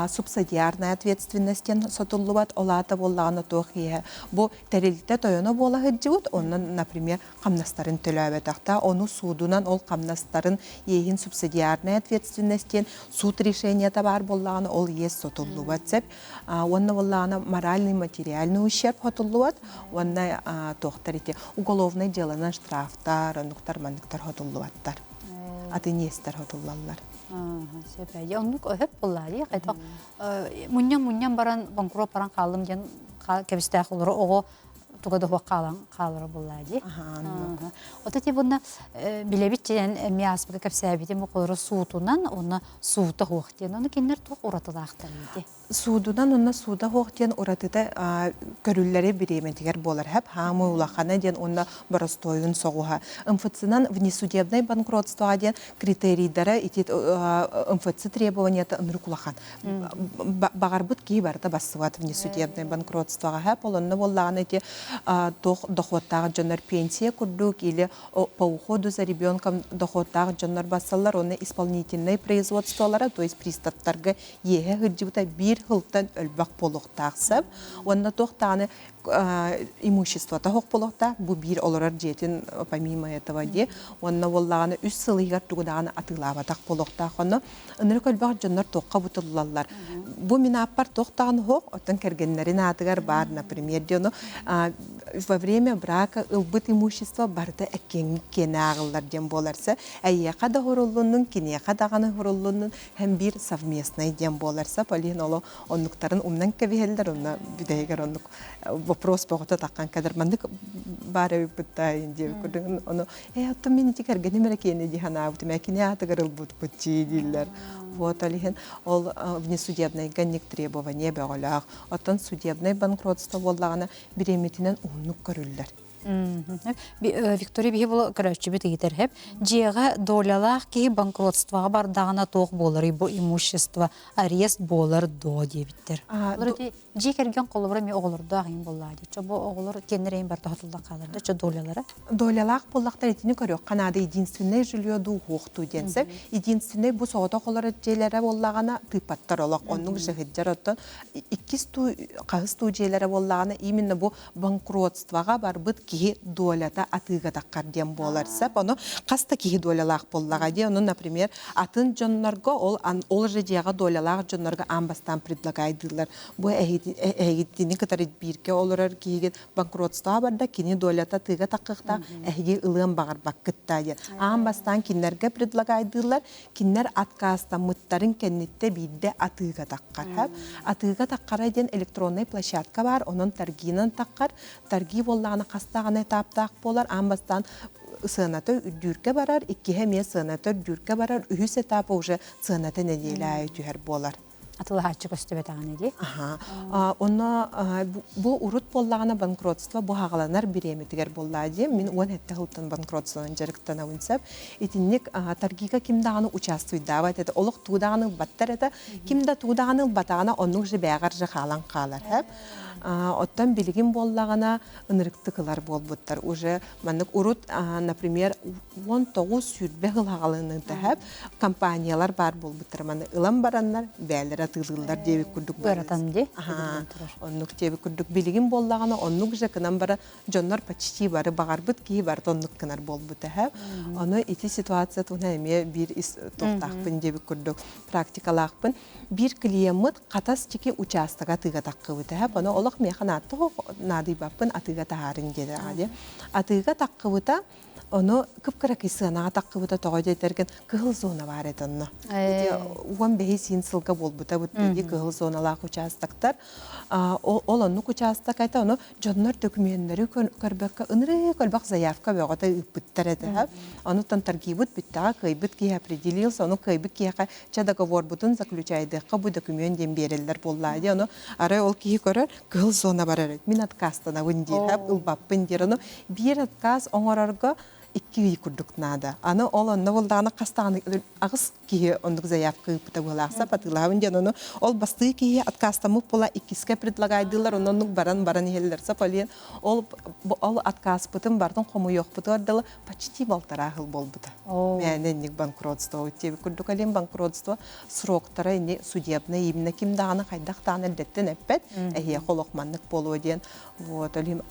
субсидиарная ответственностен сотуллуат олата болланы тоқия. Бұл тәрелікті тойыны бола ғыджуыт, onun, например, қамнастарын төләбетақта, оны судунан ол қамнастарын ейін субсидиарная ответственностен суд решенията бар болланы ол ес сотуллуат. Онна болланы моральный, материальный ущерб хотуллуат, онна тоқтар уголовное дело штрафтар, нуктар, мануктар хотуллуаттар. Атынестер хотуллалар. Себәй, оннук өһөп боллары, қайта мұньян баран банкроп баран қалым ден кәбістәқ олары оғы тугады хуа қалыры боллары. Отети бұнна білебит жен мияспыға кәпсәбеті мұқылары суытынан, оны суыты хуақтен, оны кенлер туқ ұратылақтар еді. Судудан онна суда хоқтен уратыта көрүлләре биреметигер болар хәп хамы улахана ден онна боростойын соғуха. МФЦнан внесудебный банкротство ден критерийдары итет МФЦ требованията ынрык улахан. Багарбыт ки барта бассыват внесудебный банкротствоға хәп олонны боллаган эти доходтагы жоннор пенсия курдук или по уходу за ребенком доходтагы жоннор бассалар оны исполнительный производстволары, то есть приставтарга еге хыржыбыта бир хылтан өлбак болуктаксып, онна тохтаны имущество тахок болукта, бу бир олорар жетин помимо этого де, онна боллаганы 3 сылыгар тугудаганы атылаба так болукта кону, ынырык өлбак жоннор токка бутуллалар. Бу минаппар тохтагын хок, оттан кергеннерин атыгар бар, например, дено во время брака ылбыт имущество барда экен кенагылар дем боларса, айяка да хоруллунун, кинияка даганы хоруллунун hem bir совместный дем боларса, полин оло оннуктарын умнан кебиһеллер, онна бидегер оннук вопрос богота таккан кадер мандык бары буттай дем кудун оно оттон мен тикер генемере кене дихана бутме киния атыгырыл бутчи диллер. Вот алиһен ол внесудебный ганник требования багалак, оттон судебный банкротство боллагана биреметинен умнук көрүллер. Виктория бихи бұл көрәшчі біті кетер хеп. Жеға долялақ кейі банкротстваға бардағына тоқ болыр, бұл имущество, арест болыр до дебіттер. Жи керген қолыбыра мен оғылырды ағын болады. Чо бұл оғылыр кенерейін бар тағатылдан қалырды, чо долялары? Долялақ боллақтар етіні көрек. Қанады единственный жильёду хоқту денсеп. Единственный бұл соғыта қолары жейлері боллағана тыпаттар олақ. Оның жығыджар оттан 2 қағысту жейлері боллағана именно бұл банкротстваға бар бұд кихи долята атыға таққар дем боларса, оны қаста кихи долялақ боллаға де, оны, например, атын жонларға, ол жеға долялақ жонларға амбастан предлагайдылар. Бұл әйгеттіні кітар бирке оларар кихиге банкротства барда, кини долята тыға таққықта әйге ылығын бағар баққытта де. Амбастан кинлерге предлагайдылар, кинлер атқаста мұттарын кеннетте бейді атыға таққар. Атыға таққар айден электронный площадка бар, оның таргинын таққар, тарги боллағына қастағаны таптақ болар, амбастан сынаты үрдүрке барар, 2 хеме сынаты үрдүрке барар, 3 этапы уже сынаты неделя өтүхер болар. Атылы хатчы көстөбет ағын еде? Онна бұл урут боллағына банкротство бұл ағаланар биреметігер боллады. Мен он әтті ғылттан банкротстводан жарықтан ауынсап. Етіннік таргиға кімдағаны участвуйдава әтеді. Олық туғдағаны баттар әті. Кімді туғдағаны батағына оның жы бәғар жы қалан қалар. Оттан білігін боллағына ынырықты қылар бол бұттар. Уже манық урут, например, 19 сүрбе ғыл ағалының тәхәп компаниялар бар бол бұттар. Маны ылам баранлар бәлір атылылар дебі күрдік бар. Бұратан де? Оннық дебі күрдік білігін боллағына оннық жа кынан бара жонлар почти бары бағар бұт кейі бар оннық кынар бол бұт тәхәп. Оны еті ситуация тұғына әме бір тоқтақпын дебі күрдік практикалақпын. Bir kliyemit qatas çiki uçastaga tıga taqqı bıta hep onu olaq mexanatı nadi babın atıga taharın gede adi. Atıga taqqı bıta onu kıpkara kısığına taqqı bıta toğayda ederken kıhıl zona var etanna. Uwan behi sinsılga bol bıta bıta kıhıl zonalar uçastaktar. Onu uçastak ayta onu jonlar dokümenleri körbekka ınırı kölbak zayafka beğata bıttar edi hep. Onu tantargibut bıtta kıybıt ki определился, onu kıybıt ki çada kavor butun zaklüçaydı. Bu dokümen dem beriller bollaydı. Onu ara ol ki görür kıhıl zona barar. Min atkastana vındir hep ılbapın dir onu bir atkas oңорорго 2 kurduk nada. Ana olan ne oldu kastağını ağız ki onduk zayafkı pıta bulaksa patılavın diye onu ol bastığı ki atkastamı pola ikiske predlagaydılar onun baran heller sapalien ol atkas pıtın bardan komu yok pıtı ordalı почти baltarahıl bol pıta. Yani ник банкротство те kurduk alem банкротство сроктары не судебный именно ким дağını kaydaqtan eldetten epet ehiye kolokmanlık bolu diyen вот alem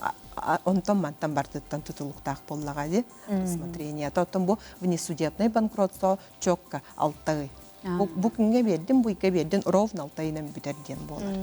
онтон мантан бартыттан тутулуктаак боллагади рассмотрение. Тоттон бу внесудебный банкротство чокка 6. Бу күнгө бердим, бу икке бердин ровно 6 бүтерден болар.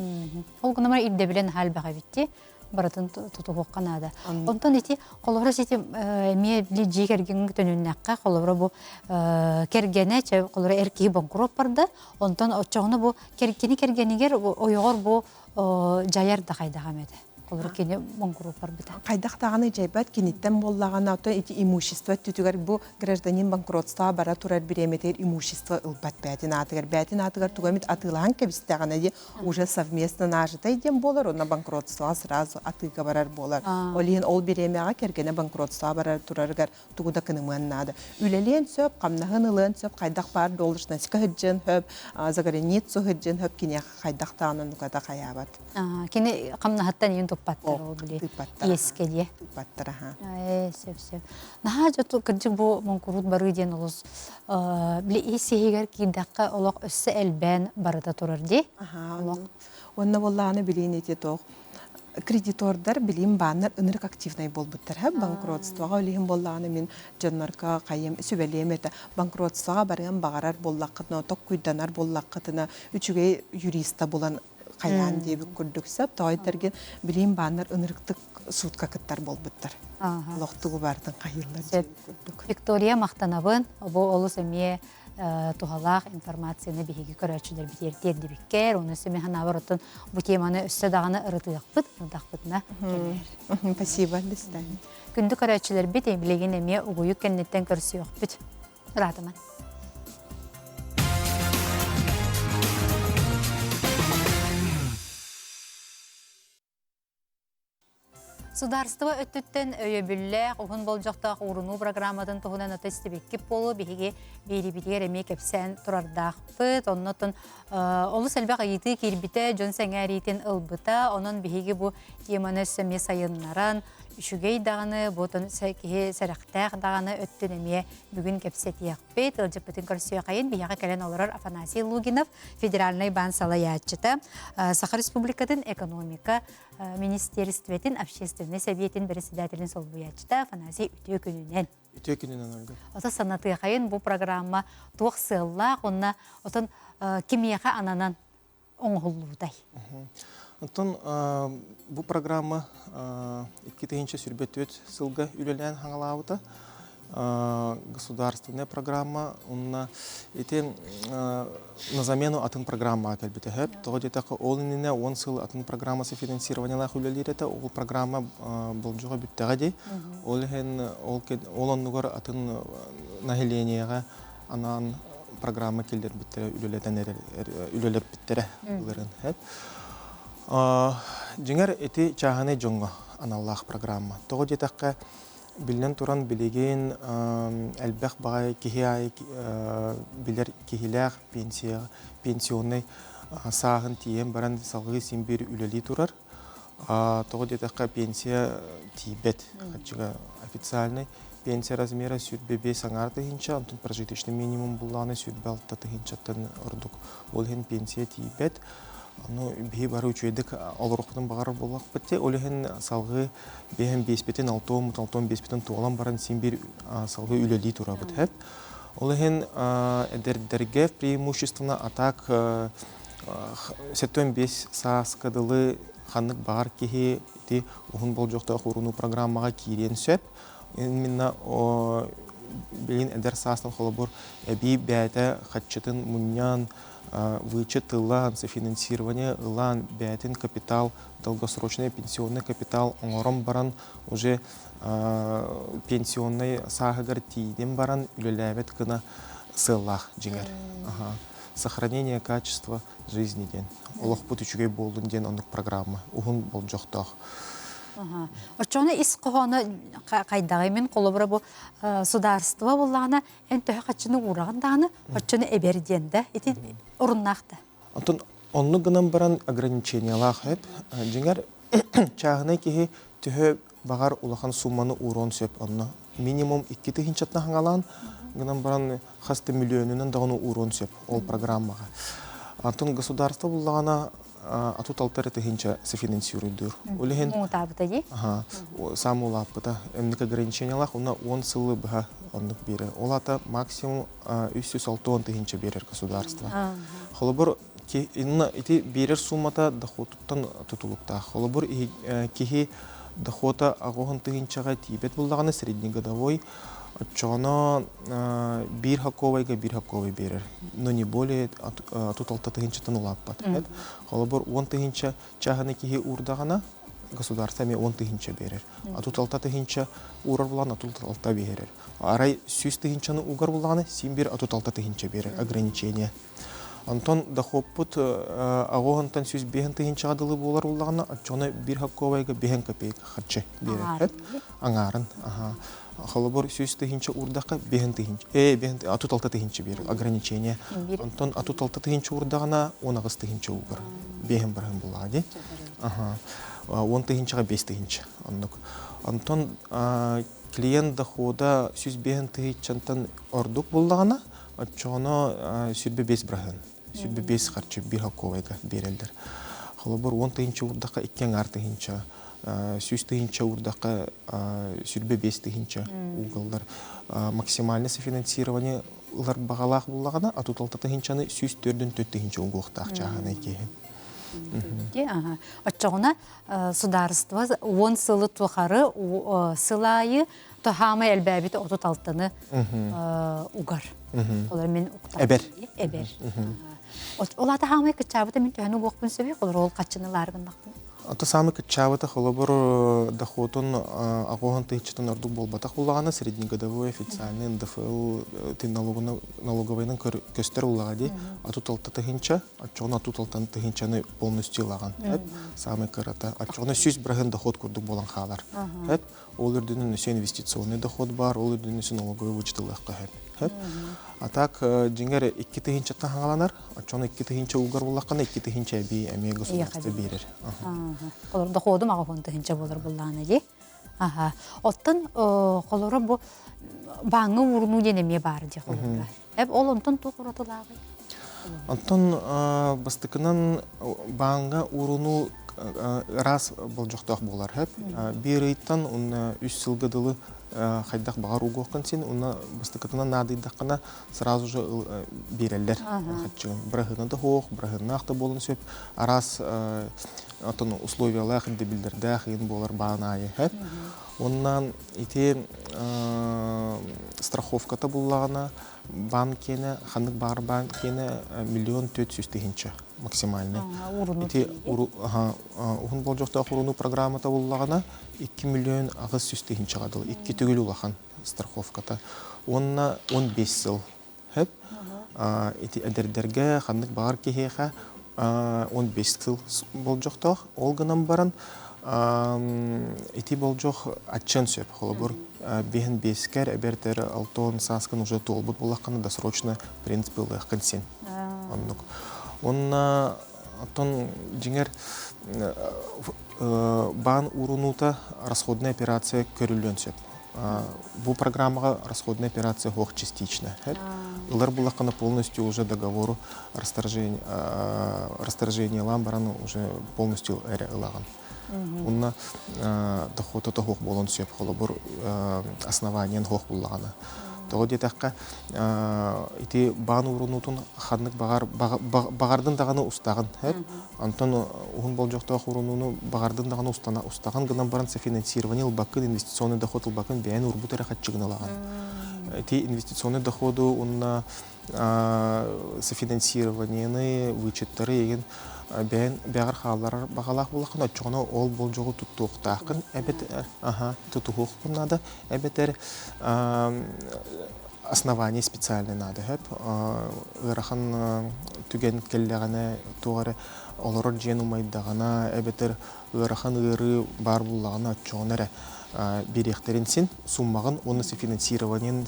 Ол гынамар ирде билен хал бага битти. Баратын тутугук канада. Онтон эти колора сети мебли жигерген төнүннакка колора бу кергене че колора эрки банкрот барды. Онтон очогуну бу кергенигер ойгор бу жаяр да кайдагам эди. Колор кені моңгуруп бар бита. Кайдактаганы жайбат киниттен боллагана ото эти имущество түтүгөр бу гражданин банкротства бара турар биреметер имущество ылбат бәтин атыгар тугамит атылган кебистагана ди уже совместно нажита идем болар на банкротство сразу атыга барар болар. Олин ол биремега кергене банкротства барар тураргар тугуда кыныман нада. Үлелен сөп камнагын ылын сөп кайдак бар должностька хыджын хөп заграницу хыджын хөп кине кайдактаганы нукада каябат. Кені қамнахаттан ең топпаттар ол біле. Еске де. Туппаттар, аха. Сөп. Наға жоту кірджік бұл мұңқұрут бары ден олыс. Біле есегер кейдаққа олақ өссі әлбән барыда тұрыр де. Онна боллағаны білейін ете тоқ. Кредитордар білейін бағынар үнірік активнай болбыттар. Банкротствоға өлейін боллағаны мен жонларға қайым сөбелейім еті. Банкротствоға барыған бағарар боллаққытына, тоқ күйданар боллаққытына, үчіге юриста болан каян дебі күрдіксіп, тауайдерген білейін бағынар үніріктік суытқа кіттар болбыттар. Лоқтығы бардың қайылар дебі күрдік. Виктория мақтанабын, бұл олыс әме тухалақ информацияны бігеге көрәтшілер бітердер дебіккер, оны сөме ханавар отын бұл теманы өсті дағаны ұрытығықпытына келер. Спасибо, Листани. Күнді көрәтшілер біт, емілеген әме ұғойы кәннеттен көрсі жоқ біт. Ратыман. Сударство өттіттен өйебілләқ, ұғын болжақтақ ұрыну программадан тұғынан өті істебеккеп болу, бігеге бейребетігер әме кәпсән тұрардақ бұд, оннатын олы сәлбәқ айыты кербіті жон сәңәр етін ұлбыта, онын бігеге бұл еманы сөме сайынларан, үшігей дағаны, бұтын сәріқтәқ дағаны өттін әме бүгін кәпсәт еқпет, ұлжып бұтын көрсіе қайын, бігеге кәлен олырар Афанасий Лугинов, федеральный бан салаятчыта, Саха Республикатын экономика Министерстветін общественный советин председателин сол буячта Афанасий үтө күнүнен. Үтө күнүнен Ольга. Ота санаты кайын бу программа туак сылла, онна отон кимияга ананан оңгуллуудай. Антон бу программа 2000 сүрбөтөт сылга үлелен хаңалабыта. Государственная программа, на замену атын программа кэлбите хэп. То где-то олнина он сыл атын программа софинансирования лахулялир это ол программа болжого биттагади. Олхен олон нугар атын населениега анан программа келдер биттере үлелеп биттере буларын хэп. Жиңер эти чаханы жонго аналлах программа. То где-то Билен туран билеген әлбәқ бағай кихи билер кихиләқ пенсионный сағын тиен баран салғы симбир үлели турар. Тоғы детаққа пенсия тибет, официальный пенсия размера сүрбе 5 аңар тыгынча, антон прожиточный минимум буланы сүрбе 6 тыгынчаттан ұрдық. Олхен пенсия тибет. Бей бары үчөйдік олырықтың бағары болақ бітте. Олеген салғы бейін 5-бетін 6-5-бетін туалан баран симбир салғы үлелі тұра бұд. Олеген әдердерге преимущественно атак 7-5 саскадылы ханнык бағар кеге ұғын бол жоқта құруну программаға кейрен сөп. Именно білін әдер састан қолабыр әбей бәйті қатчытын мұньян вычет илан, софинансирование илан, бәтин капитал, долгосрочный пенсионный капитал, оңором баран уже пенсионный сағығыр тейден баран үлеләбет кына сыллах жеңер. Сохранение качества жизни ден. Олық бұт үшігей болдың ден ондық программа. Уғын бол жоқтақ. Очоны ис қоғаны қайдағы мен қолыбыры бұл сударство болағына ән төхі қатшыны урағындағыны очоны әберденді, еті ұрыннақты. Антон, онны гынан баран ограничениялақ әп. Жеңер чағына кеге төхі бағар улахан сумманы урон сөп онны. Минимум 2 тыгынчатна хаңалан гынан баран қасты миллионынан дағыны урон сөп ол программаға. Антон, государство болағына атут алтары тыгынча софинансируйдур. Олеген Мутабыта де? Саму лапыта. Эмнік ограничениялақ, оны 10 сылы бұға ондық бері. Олата максимум 360 тыгынча берер государство. Холобыр, ити берер суммата доходуттан тутулукта. Холобыр, кеге дохода ағоғын тыгынчаға тибет болдағаны среднегодовой. Отчоно бир хаковайга бир хаковай берер. Но не более тут алта тыгынча танулаппат. Холобор 10 тыгынча чағаны кеге урдағана государство эми 10 тыгынча берер. Атут 6 тыгынча урар булган атут 6 берер. Арай 100 тыгынчаны угар булганы син бир атут 6 тыгынча берер ограничение. Антон дахоппут агогантан 100 тыгынча дылы булар булганы атчоны 1 хакковайга 5 копейка харчы берер. Аңарын. Холобор 100 тыгынча урдака 5 тыгынча. Атут 6 тыгынча берер ограничение. Антон атут 6 тыгынча урдагана 10 тыгынча угар. 5 барган булади. 10 тыгынчага 5 тыгынча. Антон клиент дохода 105 тыгынчантан ордук буллагана атчоно сүрбе 5 барган. Сүрбе 5 харчы 1 хакковайга берелдер. Холобор 10 тыгынча урдака 2 ар тыгынча. 100 тыгынча урдака сүрбе 5 тыгынча уголдар. Максимальное софинансирование улар багалах буллагана атут 6 тыгынчаны 104 тыгынча уголта акчагана кеген. Отчоғына сударство 10 сылы туқары сылайы тұхамы әлбәбеті 36-ны уғар. Олар мен ұқтар. Әбер. Олаты хамай кітчабыда мен түйәні оқпын сөбек олар ол қатшыны ларғындақпын. Ата самый кытчабыта холобор доходун агоган тыгычтан ордук болбатак буллаганы среднегодовой официальный НДФЛ налоговыйнын көстөр уллагади атут 6 тыгынча атчону атут 6 тыгынчаны полностью лаган. Самый кырата атчону 100 брагын доход курдук болан халар. Ол үрдүнүн инвестиционный доход бар, ол үрдүнүн налоговый вычетылыкка. А так жиңер 2 тыгынчаттан хаңаланар, атчону 2 тыгынча угар буллаккана 2 тыгынча би эме государство берер. Олар доходу мага тыгынча болар булланы ди. Оттан колора бу баңы уруну денеме бар ди колора. Ол онтон токуратылагы. Антон бастыкынан баңга уруну раз болжоктак болар хеп. Бир ыйттан он 3 сылгыдылы хайдак багар угоккан сен, уна бастыкатынан надыйдаккана сразу же берелдер. Брахына да хох, брахына акта болын сөп. Арас атын условиялах инде билдердах ин болар баанайы хеп. Оннан ите страховката буллагана банкене, ханнык бар банкене 1 400 000 максимальный. Ити ухун болжокта уруну программата буллагана 2 900 000 гадыл. 2 түгел улахан страховката. Онна 15 сыл. Хеп. Ити эдердерге ханнык бар кехеха 15 сыл болжокта. Олганан баран ити болжок атчан сөп холобур. Бехен бескер эбертер алтон саскан уже толбут булакканы досрочно принцип ылыаккан сен. Онна атон жиңер бан урунута расходная операция көрүлөн сөп. Бу программага расходная операция хох частично. Илар булакканы полностью уже договору расторжение ламбараны уже полностью эре ылаган. Унна доходу хох болон сөп холобур основаниен хох буллагана. Того детакка ити бан урунутун ханнык багардын даганы устаган. Антон ухун болжокта урунуну багардын даганы устаган гынан баран софинансирование бакын инвестиционный доход бакын бәйн урбутара хатчыгыналаган. Ити инвестиционный доходу унна софинансированияны вычеттары еген бәгәр халлар багалак булакын ачыгына ол болжогу туттуктакын эбетер тутук кунада эбетер основание специальное надо хеп ырахан түген келлегане тугары олорор жену майдагана эбетер ырахан ыры бар буллагына ачыгына беректеринсин суммагын оны финансированиен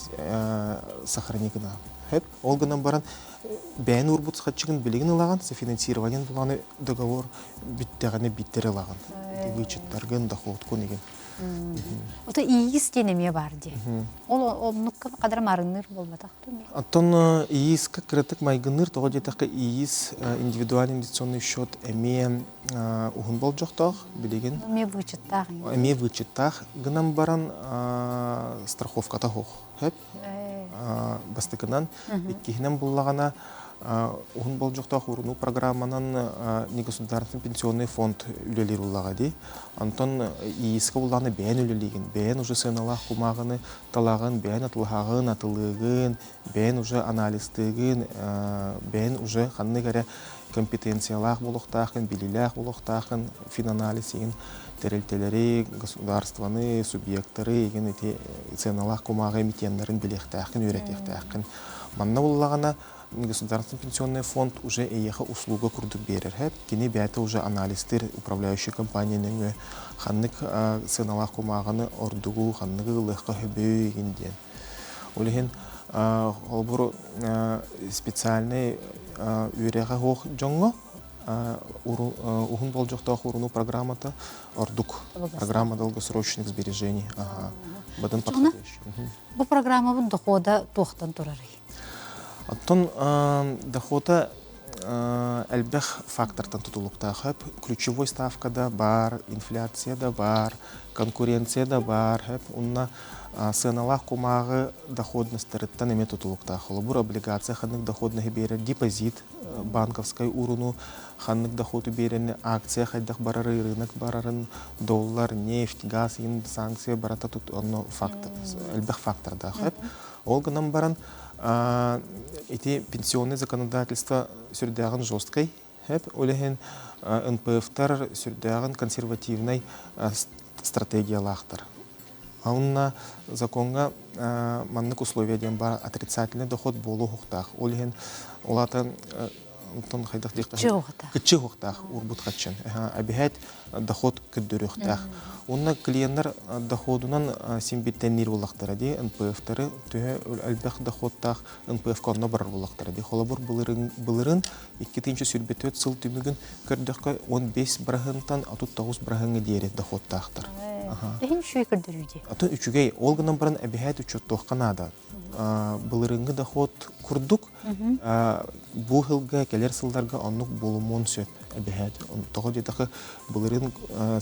сохранигына хеп олганан баран бәйін урбут схатчыгын билигин ылаган софинансированиен буланы договор биттегане биттер ылаган вычеттаргын доход конеген. Ота иис денеме бар ди. Ол нукка кадар марыныр болбатак туми. Антон иис кретик майгыныр того детака иис индивидуальный инвестиционный счет эме ухун болжоктак билигин. Эме вычеттак гынан баран страховката хох. Хеп бастыкынан иккихинен буллагана ухун болжокта уруну программанан негосударственный пенсионный фонд үлелер уллагади. Антон ииска булланы бәйін үлелеген. Бәйін уже сыналах кумағыны талагын, бәйін атылғағын, атылығын, бәйін уже анализтығын, бәйін уже ханны кәрі компетенциялах болуктахын, билилях болуктахын, финанализ еген терелтелери, государстваны, субъекттары еген ценалах кумага эмитеннарын билектахын, үйретехтахын. Манна буллагана Государственный пенсионный фонд уже эйеха услуга курдук берер. Кини бәті уже анализтер управляющий компанияның ханнык ценалах кумаганы ордугу, ханнык ылыхка хөбөй егенден. Олеген олбур специальный үйреға хоқ жоңго ухун болжоқтақ уруну программата ордук. Программа долгосрочных сбережений. Бадан подходящий. Бу программа бу дохода тоқтан турары. Оттон дохода әлбәх фактортан тутулуктахып, ключевой ставкада бар, инфляцияда бар, конкуренцияда бар, унна сыналах кумагы доходностарыттан эме тутулуктах. Бур облигация ханнык доходных берер, депозит банковской уруну ханнык доходу берер, акция хайдах барары, рынок барарын, доллар, нефть, газ, санкция барата тут онно фактор, әлбәх факторда. Олганам баран эти пенсионные законодательства сюрдяган жесткой, олеген НПФ-тар сюрдяган консервативной стратегия лахтар. А он законга маннык условия дем бар отрицательный доход болу хухтах. Олеген олата тон хайдах кычы хухтах урбут хатчан. Обегать доход кыддөрөхтах. Онна клиенттер доходунан симбиттеннир булактар ди НПФ-тары төһө әлбәх доходтах НПФ конно бар булактар ди. Холобур булырын 2-нче сүрбетөт сыл түмүгүн көрдөккө 15 брахынтан 39 брахыңы диере доходтахтар. Эһин шуй көрдөрүдө. Атын үчүгей олгынан баран әбиһәт үчөттөх канада. Булырыңгы доход курдук. Бу хылга келер сылдарга аннук болумон сөп әбиһәт. Тогы дитәхе булырын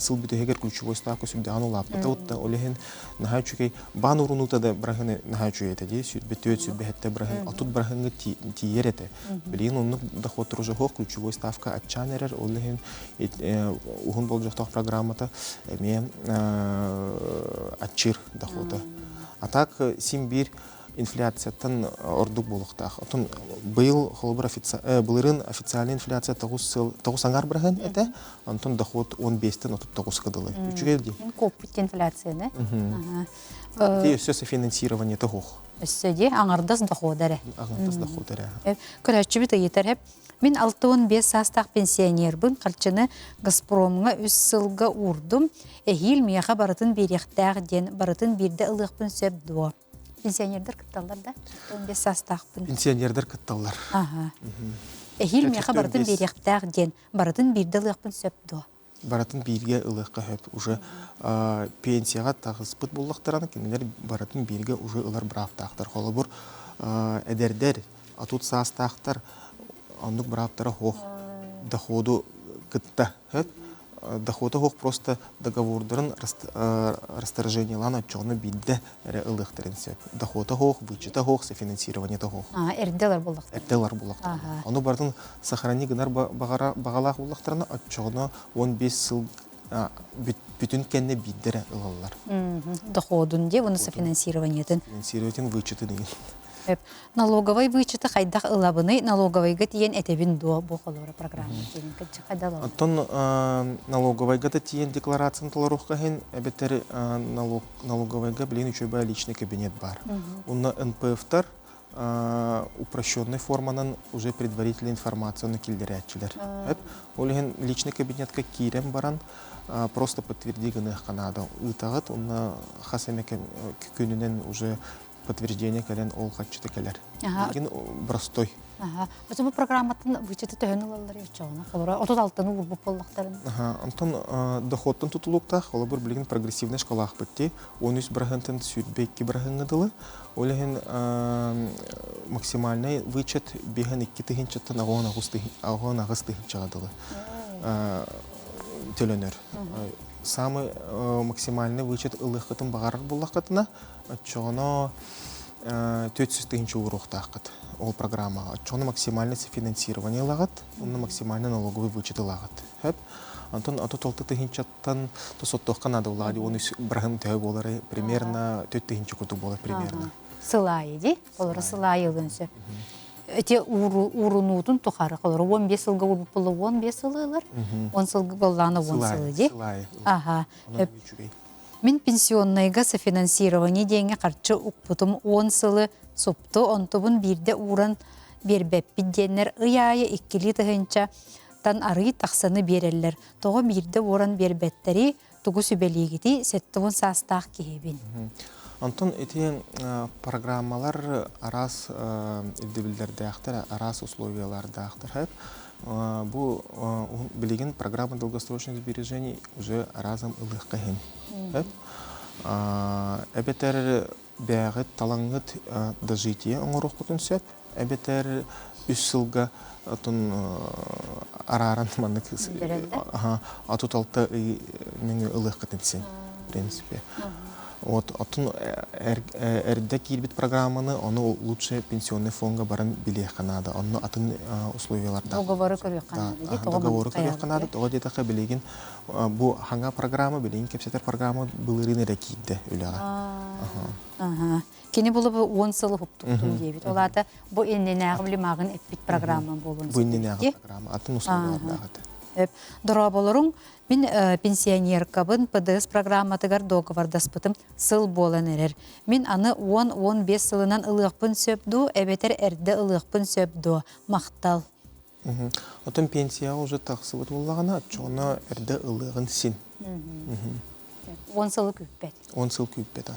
сыл бүтегер ключевой ставка сүбдән улап. Тәутта олehen наһа үчүгей бан урунута да брахыны наһа үчүете ди сүбөтөт сүбәһәттә брахын атут брахынгы тиерете. Билин оннук доход ружы хок ключевой ставка атчанерер олehen ухун болжактак программата эме атчир дохода. А так симбир инфляциятан ордук болуктах. Отон быйыл холбур булырын официальный инфляция тогуз аңар брахын эте, антон доход 15-тен отуп 9 кыдылы. Үчүгө ди. Коп инфляция, да? Ти сөз финансирование тогох. Өссөдө аңардас доходары. Аңардас доходары. Көрәчү бит етер. Мен 65 састақ пенсионербін, қалчыны Газпромға үс сылға урдым. Эхил мияға барытын беректәғ ден, барытын берді ылықпын сөп дуа. Пенсионердер кытталар да? 15 састақпын. Пенсионердер кытталар. Эхил мияға барытын беректәғ ден, барытын берді ылықпын сөп дуа. Баратын бирге ылыққа хөп. Уже пенсияға тағыспыт боллақтараны, кенелер баратын бирге уже ылар браптақтар. Холобур әдердер, атут састақтар, андук браптара хох доходу кытта. Доходу хох просто договордарын расторжение лана чоны бидде ылықтырын сөп. Доходу хох, вычета хох, софинансирование хох. Эрделар боллақтар. Эрделар боллақтар. Аны бардың сохрани гынар бағалақ боллақтарына отчоны 15 сыл бүтін кәнне биддері ылалар. Доходун де, оны софинансированиетін. Софинансирование вычеты деген. Налоговый вычеты хайдах ылабыны, налоговыйға тиен әтебін дуа бұқылары программа. Антон налоговыйға тиен декларациян таларухқа хен, әбеттері налоговыйға білен үшөбі личный кабинет бар. Онна НПФ-тар упрощенной форманан уже предварительная информация на килдерячилер. Олеген личный кабинетка кирем баран, просто подтверди гыных Канада. Утагат, он хасамеке күнінен уже подтверждение кален ол хатчыты келер. Леген простой. Бұл программатын вычеті төхін ұлалар ешчауына қалыра. Отыз алтыны ұрбып боллақтарын. Антон доходтан тутулуқтақ, олы бір білген прогрессивный школақ бітті. 13 брахынтын сүрбекке брахыңыдылы. Олеген максимальный вычет беген 2 тыгынчаттан ағуан ағыз тыгынчағадылы. Төленер. Самый максимальный вычет ылыққытын бағарар боллаққытына отчоғына 400 тыгынчы ұрықтаққыт. Ол программа. Отчоғына максимальный финансирование лағат, онна максимальный налоговый вычеты лағат. Антон атут 6 тыгынчаттан тосоттоққа нады олади, оны брахын төй болары примерно 4 тыгынчы күрді болар примерно. Сылайы де, олары сылайы ылынсы. эти урунутун тухары колор 15 сылга урбуп болу 15 сылылар 10 сылга болланы 10 сылы ди. Ага. Мен пенсионныйга софинансирование деньги карчы укпутум 10 сылы сопту онтубун бирде уран бербеппит денер ыяйы 2 тыгынча тан арый тахсаны береллер. Того бирде уран бербеттери тугу сүбелигити сеттугун састах кебин. Антон эти программалар арас илдибилдердәхтер, арас условиялардахтер. Бу билеген программа долгосрочных сбережений уже разом ылых кыһын. Эбетер бәгыт талаңгыт дожитие оңорук кутун сөп. Эбетер 3 сылга тун араран маннык атуталта меңе ылых кытынсын в принципе. Вот отун эрдә кирбит программаны оны лучше пенсионный фонга баран биле канада. Оны атын условияларда. Договоры көрөк канада. Договоры көрөк канада. Того дете билеген бу ханга программа билеген кепсетер программа булырын да кийде үләгә. Ага. Кини булып 10 сылы хуптуктун дебит. Оларда бу энненәгы билмагын эппит программа болун. Бу энненәгы программа атын условияларда. Дораболорун мен пенсионеркабын ПДС программатыгар договордаспытым сыл болан эрер. Мен аны 10-15 сылынан ылыгпын сөпду, эбетер эрде ылыгпын сөпду. Мактал. Отын пенсия уже тақсыбыт болағана, чоғына эрде ылыгын син. 10 сылы күппет. 10 сыл күппет.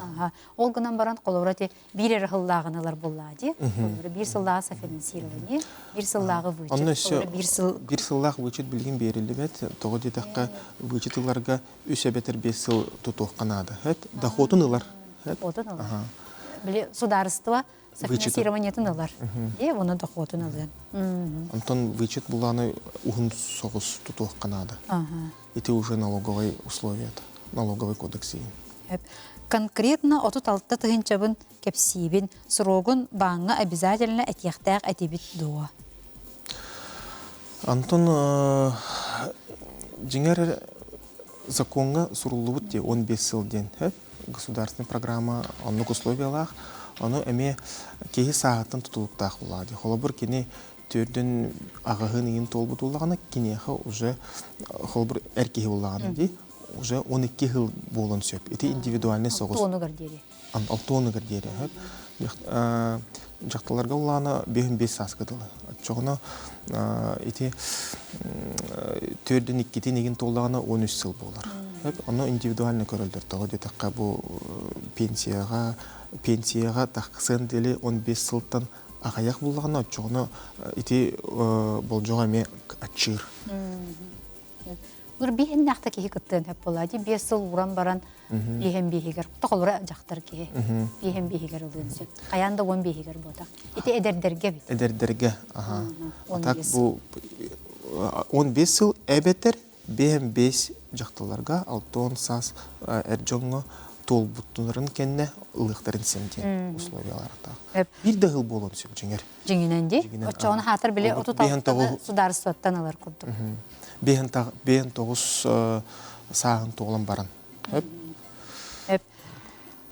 Ол гынан баран қолыраты бір әрі ғыллағыналар болады. Bir сыллағы софинансирование, bir сыллағы вычет. Онны бір сыллақ вычет білген берілі бәт, тоғы детаққа вычетыларға үш әбетер 5 сыл тұтуқ қанады. Доходын ылар. Доходын ылар. Біле сударыства софинансирование ылар. Оны доходын ылар. Антон вычет бұланы ұғын соғыз тұтуқ қанады. Это уже налоговые условия. Налоговый кодекс. Конкретно отут алты тыгынчабын кепсибин срогун баңга обязательно этияхтак этибит дуа. Антон жиңер законга сурулубут те 15 сылден. Государственная программа оннук условиялах, оно эме кеги сааттан тутулуктак булади. Холобур кини төрдөн агагын ин толбут уллагана кинеха уже холобур эркеги уллаганы ди. Уже 12 жыл болон сөп. Это индивидуальный соғыс. Алтоны гардери. Алтоны гардери. Жақталарға оланы 5 сас кадылы. Чоғына эти төрден 2 неген толдағына 13 сыл болар. Оны индивидуальный көрілдір. Тоғы детаққа бұл пенсияға таққысын делі 15 сылттан ағаяқ болдағына чоғына эти бұл жоға ме атчыр. Улар бейін нақта кеге күттен әп болады. 5 сыл уран баран бейін бейгер. Тоқылыра жақтар кеге. Бейін бейгер ұлын сөп. Қаянда 10 бейгер болды. Ете әдердерге бейт. Әдердерге. Так бұл 15 сыл әбетер бейін 5 жақталарға 6 сас әрджонғы тол бұттынырын кәнне ұлықтарын сенден условияларда. Bir de ғыл болын сөп жеңер. Жеңінен де? Отчауын хатыр біле отут алтыны сударыстуаттан алар күрдік. Бейін тоғыз сағын тоғылан баран.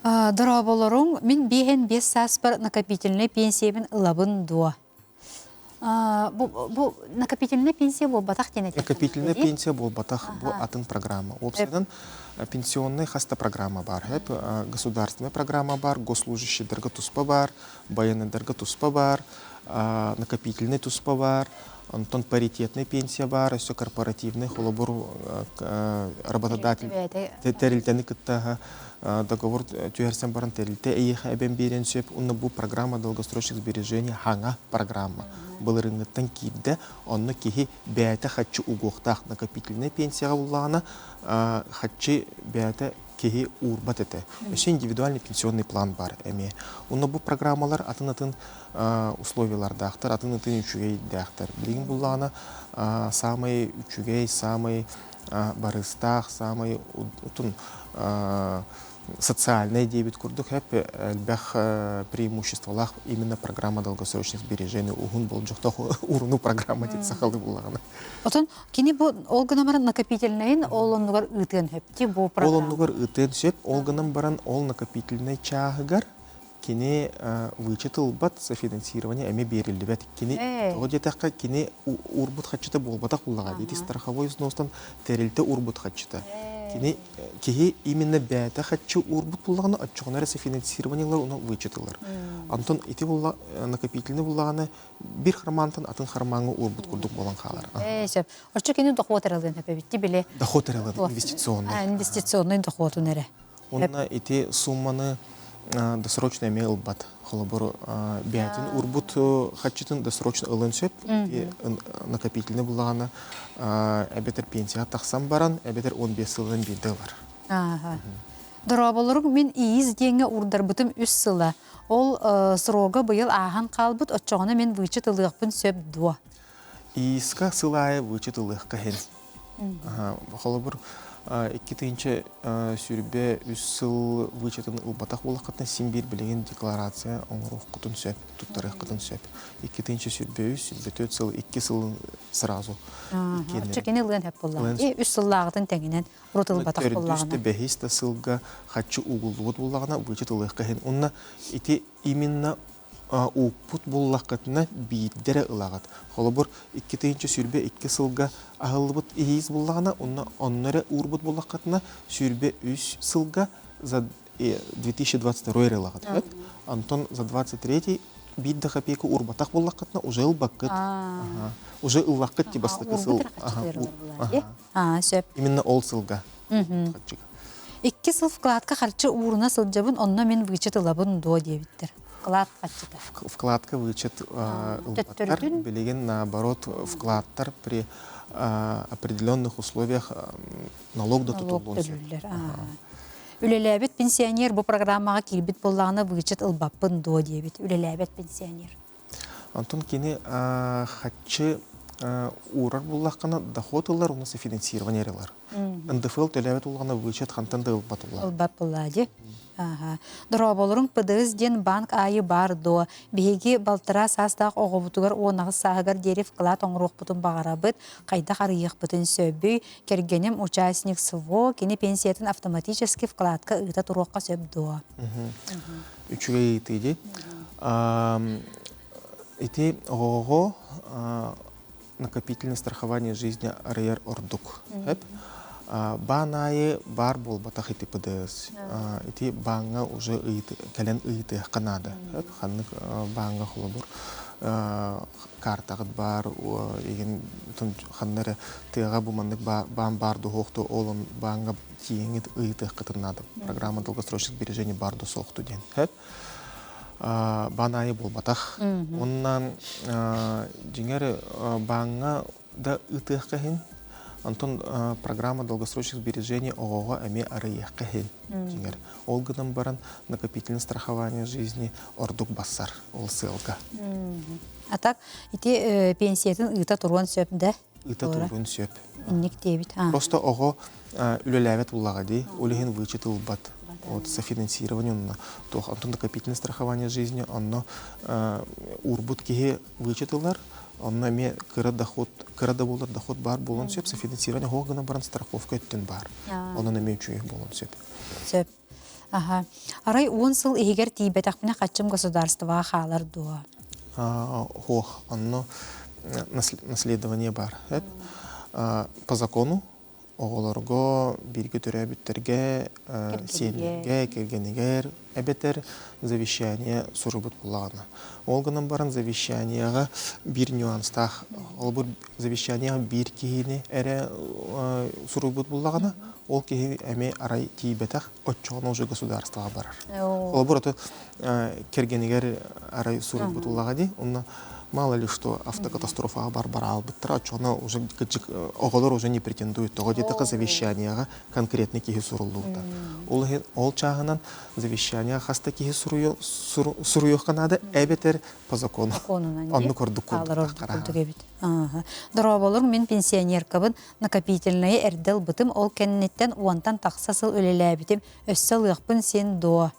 Дұраболарың, мен бейін 5 сас бар накопительный пенсиябін ылабын дуа. Бұл накопительный пенсия бұл батақ денетек? Накопительный пенсия бұл батақ, бұл атын программа. Опсайдан пенсионный хаста программа бар. Государственная программа бар, госслужащийлерге туспа бар, баянындерге туспа бар, накопительный туспа бар. Антон паритетный пенсия бар, все корпоративный, холобур работодатель, терилтені кыттаға договор түйерсен баран терилте эйіға әбен берен сөп, онны бұл программа долгосрочных сбережений хаңа программа. Бұл рыңыттан кейді, онны кейі бәйті хатчы уғуқтақ накопительный пенсияға бұлағына хатчы бәйті кейі урбат еті. Өсе индивидуальный пенсионный план бар әме. Онны бұл программалар атын-атын условиялардақтыр, атын-атын үчігей дәқтір. Білген бұлағына самый үчігей, самый барыстақ, самый социальный дебет курдук хэп элбэх преимуществолах именно программа долгосрочных сбережений угун бол жохтох уруну программа дит сахалды булагана. Отон кини бу олгана баран накопительный олоннугар ытын хэп ти бу программа. Олоннугар ытын сөп олганам баран ол накопительный чагыгар кини вычетылбат софинансирование эме берилбет. Кини того детакка кини урбут хатчыта болбата куллага. Дети страховой взностан терилте урбут хатчыта. Кини кихи именно бәті хатчы урбут буллаганы отчоғнары софинансированиялар оны вычетылар. Антон ити булла накопительный буллаганы бир хармантан атын хармаңы урбут курдук болан қалар. Сөп. Орчу кини доход эрелден хепебитти биле. Доход эрелден инвестиционный. Инвестиционный доходу нере. Онна ити сумманы досрочно эме ылбат. Холобор бәтин урбут хатчытын досрочно ылын сөп. Накопительный буллаганы әбетер пенсия тақсам баран, әбетер 15 ылын бейді бар. Дұраболырың мен иіз денге урдар бұтым үс сыла. Ол сұрога бұйыл ағын қалбыт, отчоғына мен вычет ылығпын сөп дуа. Иізка сылайы вычет ылығқа хен. Холобор Иккетинче сүрбе үс сыл вычетін ұлбатақ болақытына симбир білеген декларация оңыруқ құтын сөп, тұттарық құтын сөп. Иккетинче сүрбе үс, сүрбе төт сыл, икки сылын сыразу. Чекені ылған әп болағын. Үс сыллағытын тәңінен ұрыт ұлбатақ болағына. Төрдүшті бәхесті сылға қатшы ұғылуыт болағына вычет ылыққа хен. Онна ити именно ууппут буллаққытына бейдері ылағат. Холобор иккетейінші сүрбе икки сылға ағылыбыт иіз буллағына, оннары урбут буллаққытына сүрбе үш сылға за 2022 ылағат. Антон за 23 бейді қапейкі урбатақ буллаққытына уже ылбаққыт. Уже ыллаққыт тибастықы сыл. Именно ол сылға. Икки сыл вкладка харчы уырына сылжабын, онна мен вычет ылабын до дебиттер. Вкладка вычет ылбаттар, билеген наоборот вкладтар при определенных условиях налог да тутулуын сөп. Үлеләбет пенсионер бұл программаға келбет болағына вычет ылбаппын до дебит. Үлеләбет пенсионер. Антон кені хатчы урар буллаққана доход ылар, унасы финансирование ерелар. НДФЛ төләбет улғана вычет хантанды ылбат улар. Ылбап бұладе. Дұраболырың пыдығыз ден банк айы бар до. Беге балтыра састақ оғыбытығар оңағыз сағығар дерев қылат оңыруқ бұтын бағарабыт, қайда қарыйық бұтын сөбүй, кергенім участник СВО, кені пенсиятын автоматически вкладқа ұйта тұруққа сөп до. Үчіге етейді. Эти оғығы накопительное страхование жизни РР Ордук. Банайы бар болбатах ити ПДС. Ити банга уже кәлен ыйты Канада. Ханнык банга холобур картағыт бар. Ханнары тыға бұмандық бан барды хоқты олын банга тиеңет ыйты қытырнады. Программа долгосрочных сбережений барды соқты ден. Банайы болбатах. Оннан жеңер банга да ыйтық қағын. Антон программа долгосрочных сбережений ООО әме арыйық қағын. Олғыдан баран накопительное страхование жизни Ордук басар. Ол сылға. А так, ити пенсиятын ыйта тұруан сөп да? Ыйта тұруан сөп. Иннек дебит. Просто оғы үлеләвет ұллаға дей, олеген вычет ұлбат. Софинансирование, Антон накопительное страхование жизни, оно урбут кеге вычетылар, оно ме кырада болар доход бар болон сөп, софинансирование хоғына баран страховка өттен бар. Оно неме үчуе болон сөп. Сөп. Арай 10 сыл егер тейбетақпіне қатчым государствоға қалар дуа? Хоқ, оно наследование бар. По закону, оғыларғы бірге төрәбіттерге, сенерге, кергенегер, әбетер завещание сұрыбыт бұлағына. Олғынан баран завещанияға бір нюанстақ, ол бір завещанияға бір кейіне әрі сұрыбыт бұлағына, ол кейі әме арай тейбетақ отчоғына уже государствоға барар. Ол бір оты кергенегер арай сұрыбыт бұлаға дей, онына мало ли что автокатастрофа бара албыттыра, отчоғына уже оғылар уже не претендует. Тоғы детіға завещанияға конкретный кейі сұрылуыда. Ол чағынан завещания хаста кейі сұрыйық қанады, әбетер по закону. Онны көрдік көрдік. Дұраболыр мен пенсионер кабын накопительные әрділ бұтым, ол кәннеттен уантан тақсасыл өлеләбітім, өссіл ұқпын сен доа.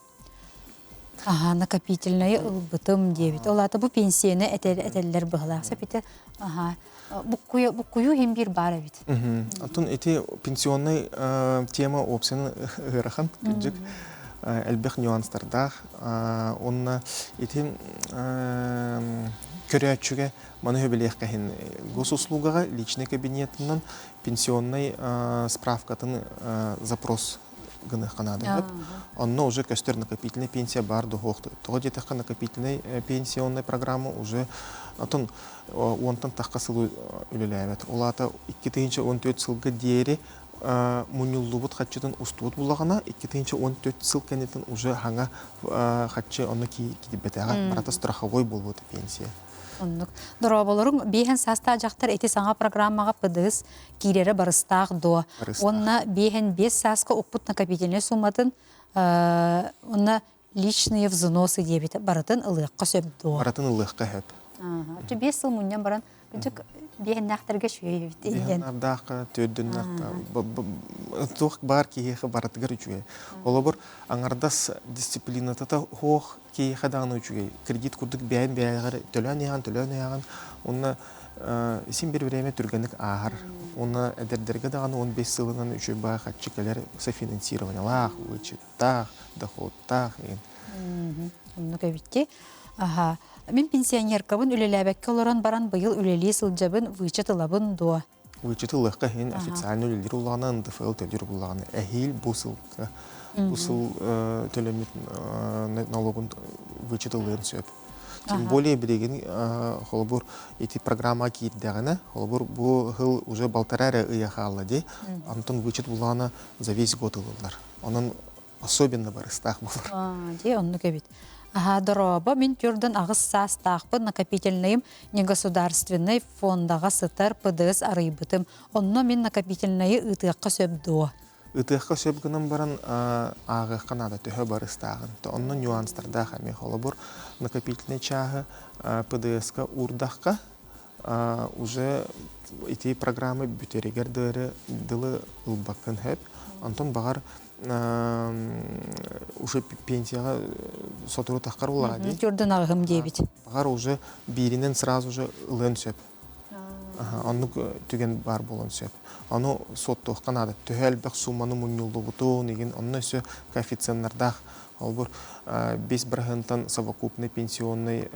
Накопительные ылбытым дебит. Ол аты бұл пенсияны әтелілер бұғылақса беті. Бұққую hem bir бар бит. Антон, эти пенсионный тема опцияны ғырахан күджік. әлбәқ нюанстардақ, онна итим көрәтшіге маны хөбелех кәхін госуслугаға личный кабинетынан пенсионный справкатын запрос гынық қанады. Онна уже көстер накопительная пенсия бар дұғоқты. Тоғы детеққа накопительная пенсионная программа уже онтан таққа сылу үліләбет. Олата 2014 сылғы дері мұнюллубыт қатчыдан ұстуыт бұлағана, 2014 сыл кәнетін уже хаңа қатчы оны кейдебетеға барата страховой болуыды пенсия. Дұраболырың бейхен саста жақтар әте саңа программаға пыдыз кейлері барыстақ до. Онна бейхен 5 сасқа ұқпыт накопительный сумматын, онна личные взносы дебеті баратын ылыққа сөп до. Баратын ылыққа хөп. 5 сыл мұннен баран бейхен нақтарға шүйе бейт. Бейхен ардаққа, төддің наққа. Тоқ бар кейхі баратығар үшуге. Олы бір аңардас дисциплинатата хоқ кейхі дағын үшуге. Кредит күрдік бәйін төлән яған. Онына сен бір время түргенік ағыр. Оны әдердерге дағаны 15 сылынан үші бағ қатшықалар софинансирование. Вычеттақ, доходтақ. Оны көбітте. Мен пенсионер кабын үлеләбәкке оларан баран бұйыл үлелі сылжабын вычет ылабын дуа. Вычет ылыққа хен официальный үлелер ұлағына, НДФЛ төлер ұлағына. Әхейл бұсылға, бұсыл төлемет налогын вычет ылығын сөп. Тем более білеген холобур эти программа кейддәғіне, холобур бұл ғыл уже балтарары ұяға алады, антон вычет ұлағына за весь год ылылар. Onun особенно барыстақ болар. Де, онны көбет. Дороба, мен түрден ағыз састақпы накопительныйым негосударственный фондаға сытар ПДС арыйбытым. Онны мен накопительныйы ұтыққа сөбдуа. Ұтыққа сөбгінім баран ағы қанады төхі барыстағын. Онны нюанстарда қаме қолы бұр накопительный чағы ПДС-қа ұрдаққа уже эти программы бүтерегердері дылы ұлбақын хөп. Антон бағар уже пенсияға сотыру таққар олады. Түрден ағым дебет. Бағар уже биринен сразу же ылын сөп. Оны түген бар болын сөп. Оны сотты қанады. Түхі әлбәқ сумманы мұнылды бұту, неген оны өсі коэффициенттардақ. Ол бұр 5 бірғынтан совокупный пенсионный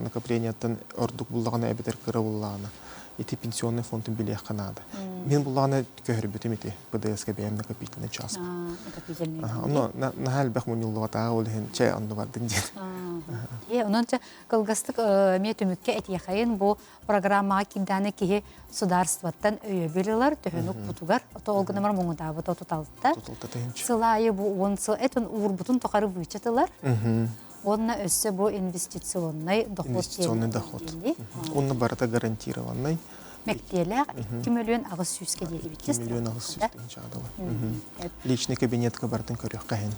накоплениятын ордық бұлдағаны әбетер кірі бұлдағаны. Эти пенсионный фонды билех Канады. Мен бұллағына көрбетім еті ПДС-ке бәйім накопительный час. Накопительный. Оны нахал бәқ мұнылыға тағы олығын чай анды бардың деді. Онынша қылғыстық мет үмікке әтияқайын бұл программаға килдәні кейі сударстваттан өйе білілер, төхінік бұтуғар. Олғынымар мұңыда бұта тұталдыда. Сылайы бұл онсы әтін ұғыр бұтын тоқары бұйчатылар. Онна өссі бұл инвестиционный доход. Инвестиционный доход. Онна барата гарантированный. Мектелер 2 миллион ағыз сүйіске дейді бітті. 2 миллион ағыз сүйістен жағдылы. Личный кабинетка бартын көрек қайын.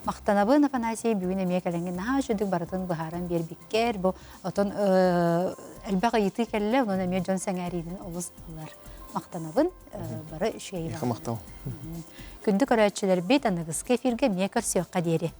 Мақтанабын Афанасий бүгін әмекәләңген наға жүдік баратын бұхаран бербеккер. Бұл отын әлбәға еті кәлі, оның әме жон сәңәрейдің олыс бұлар. Мақтанабын бары үшке Еқі мақтау. Күнді көрәтшілер бет анығыз кефирге мекір сүйіққа дейірі.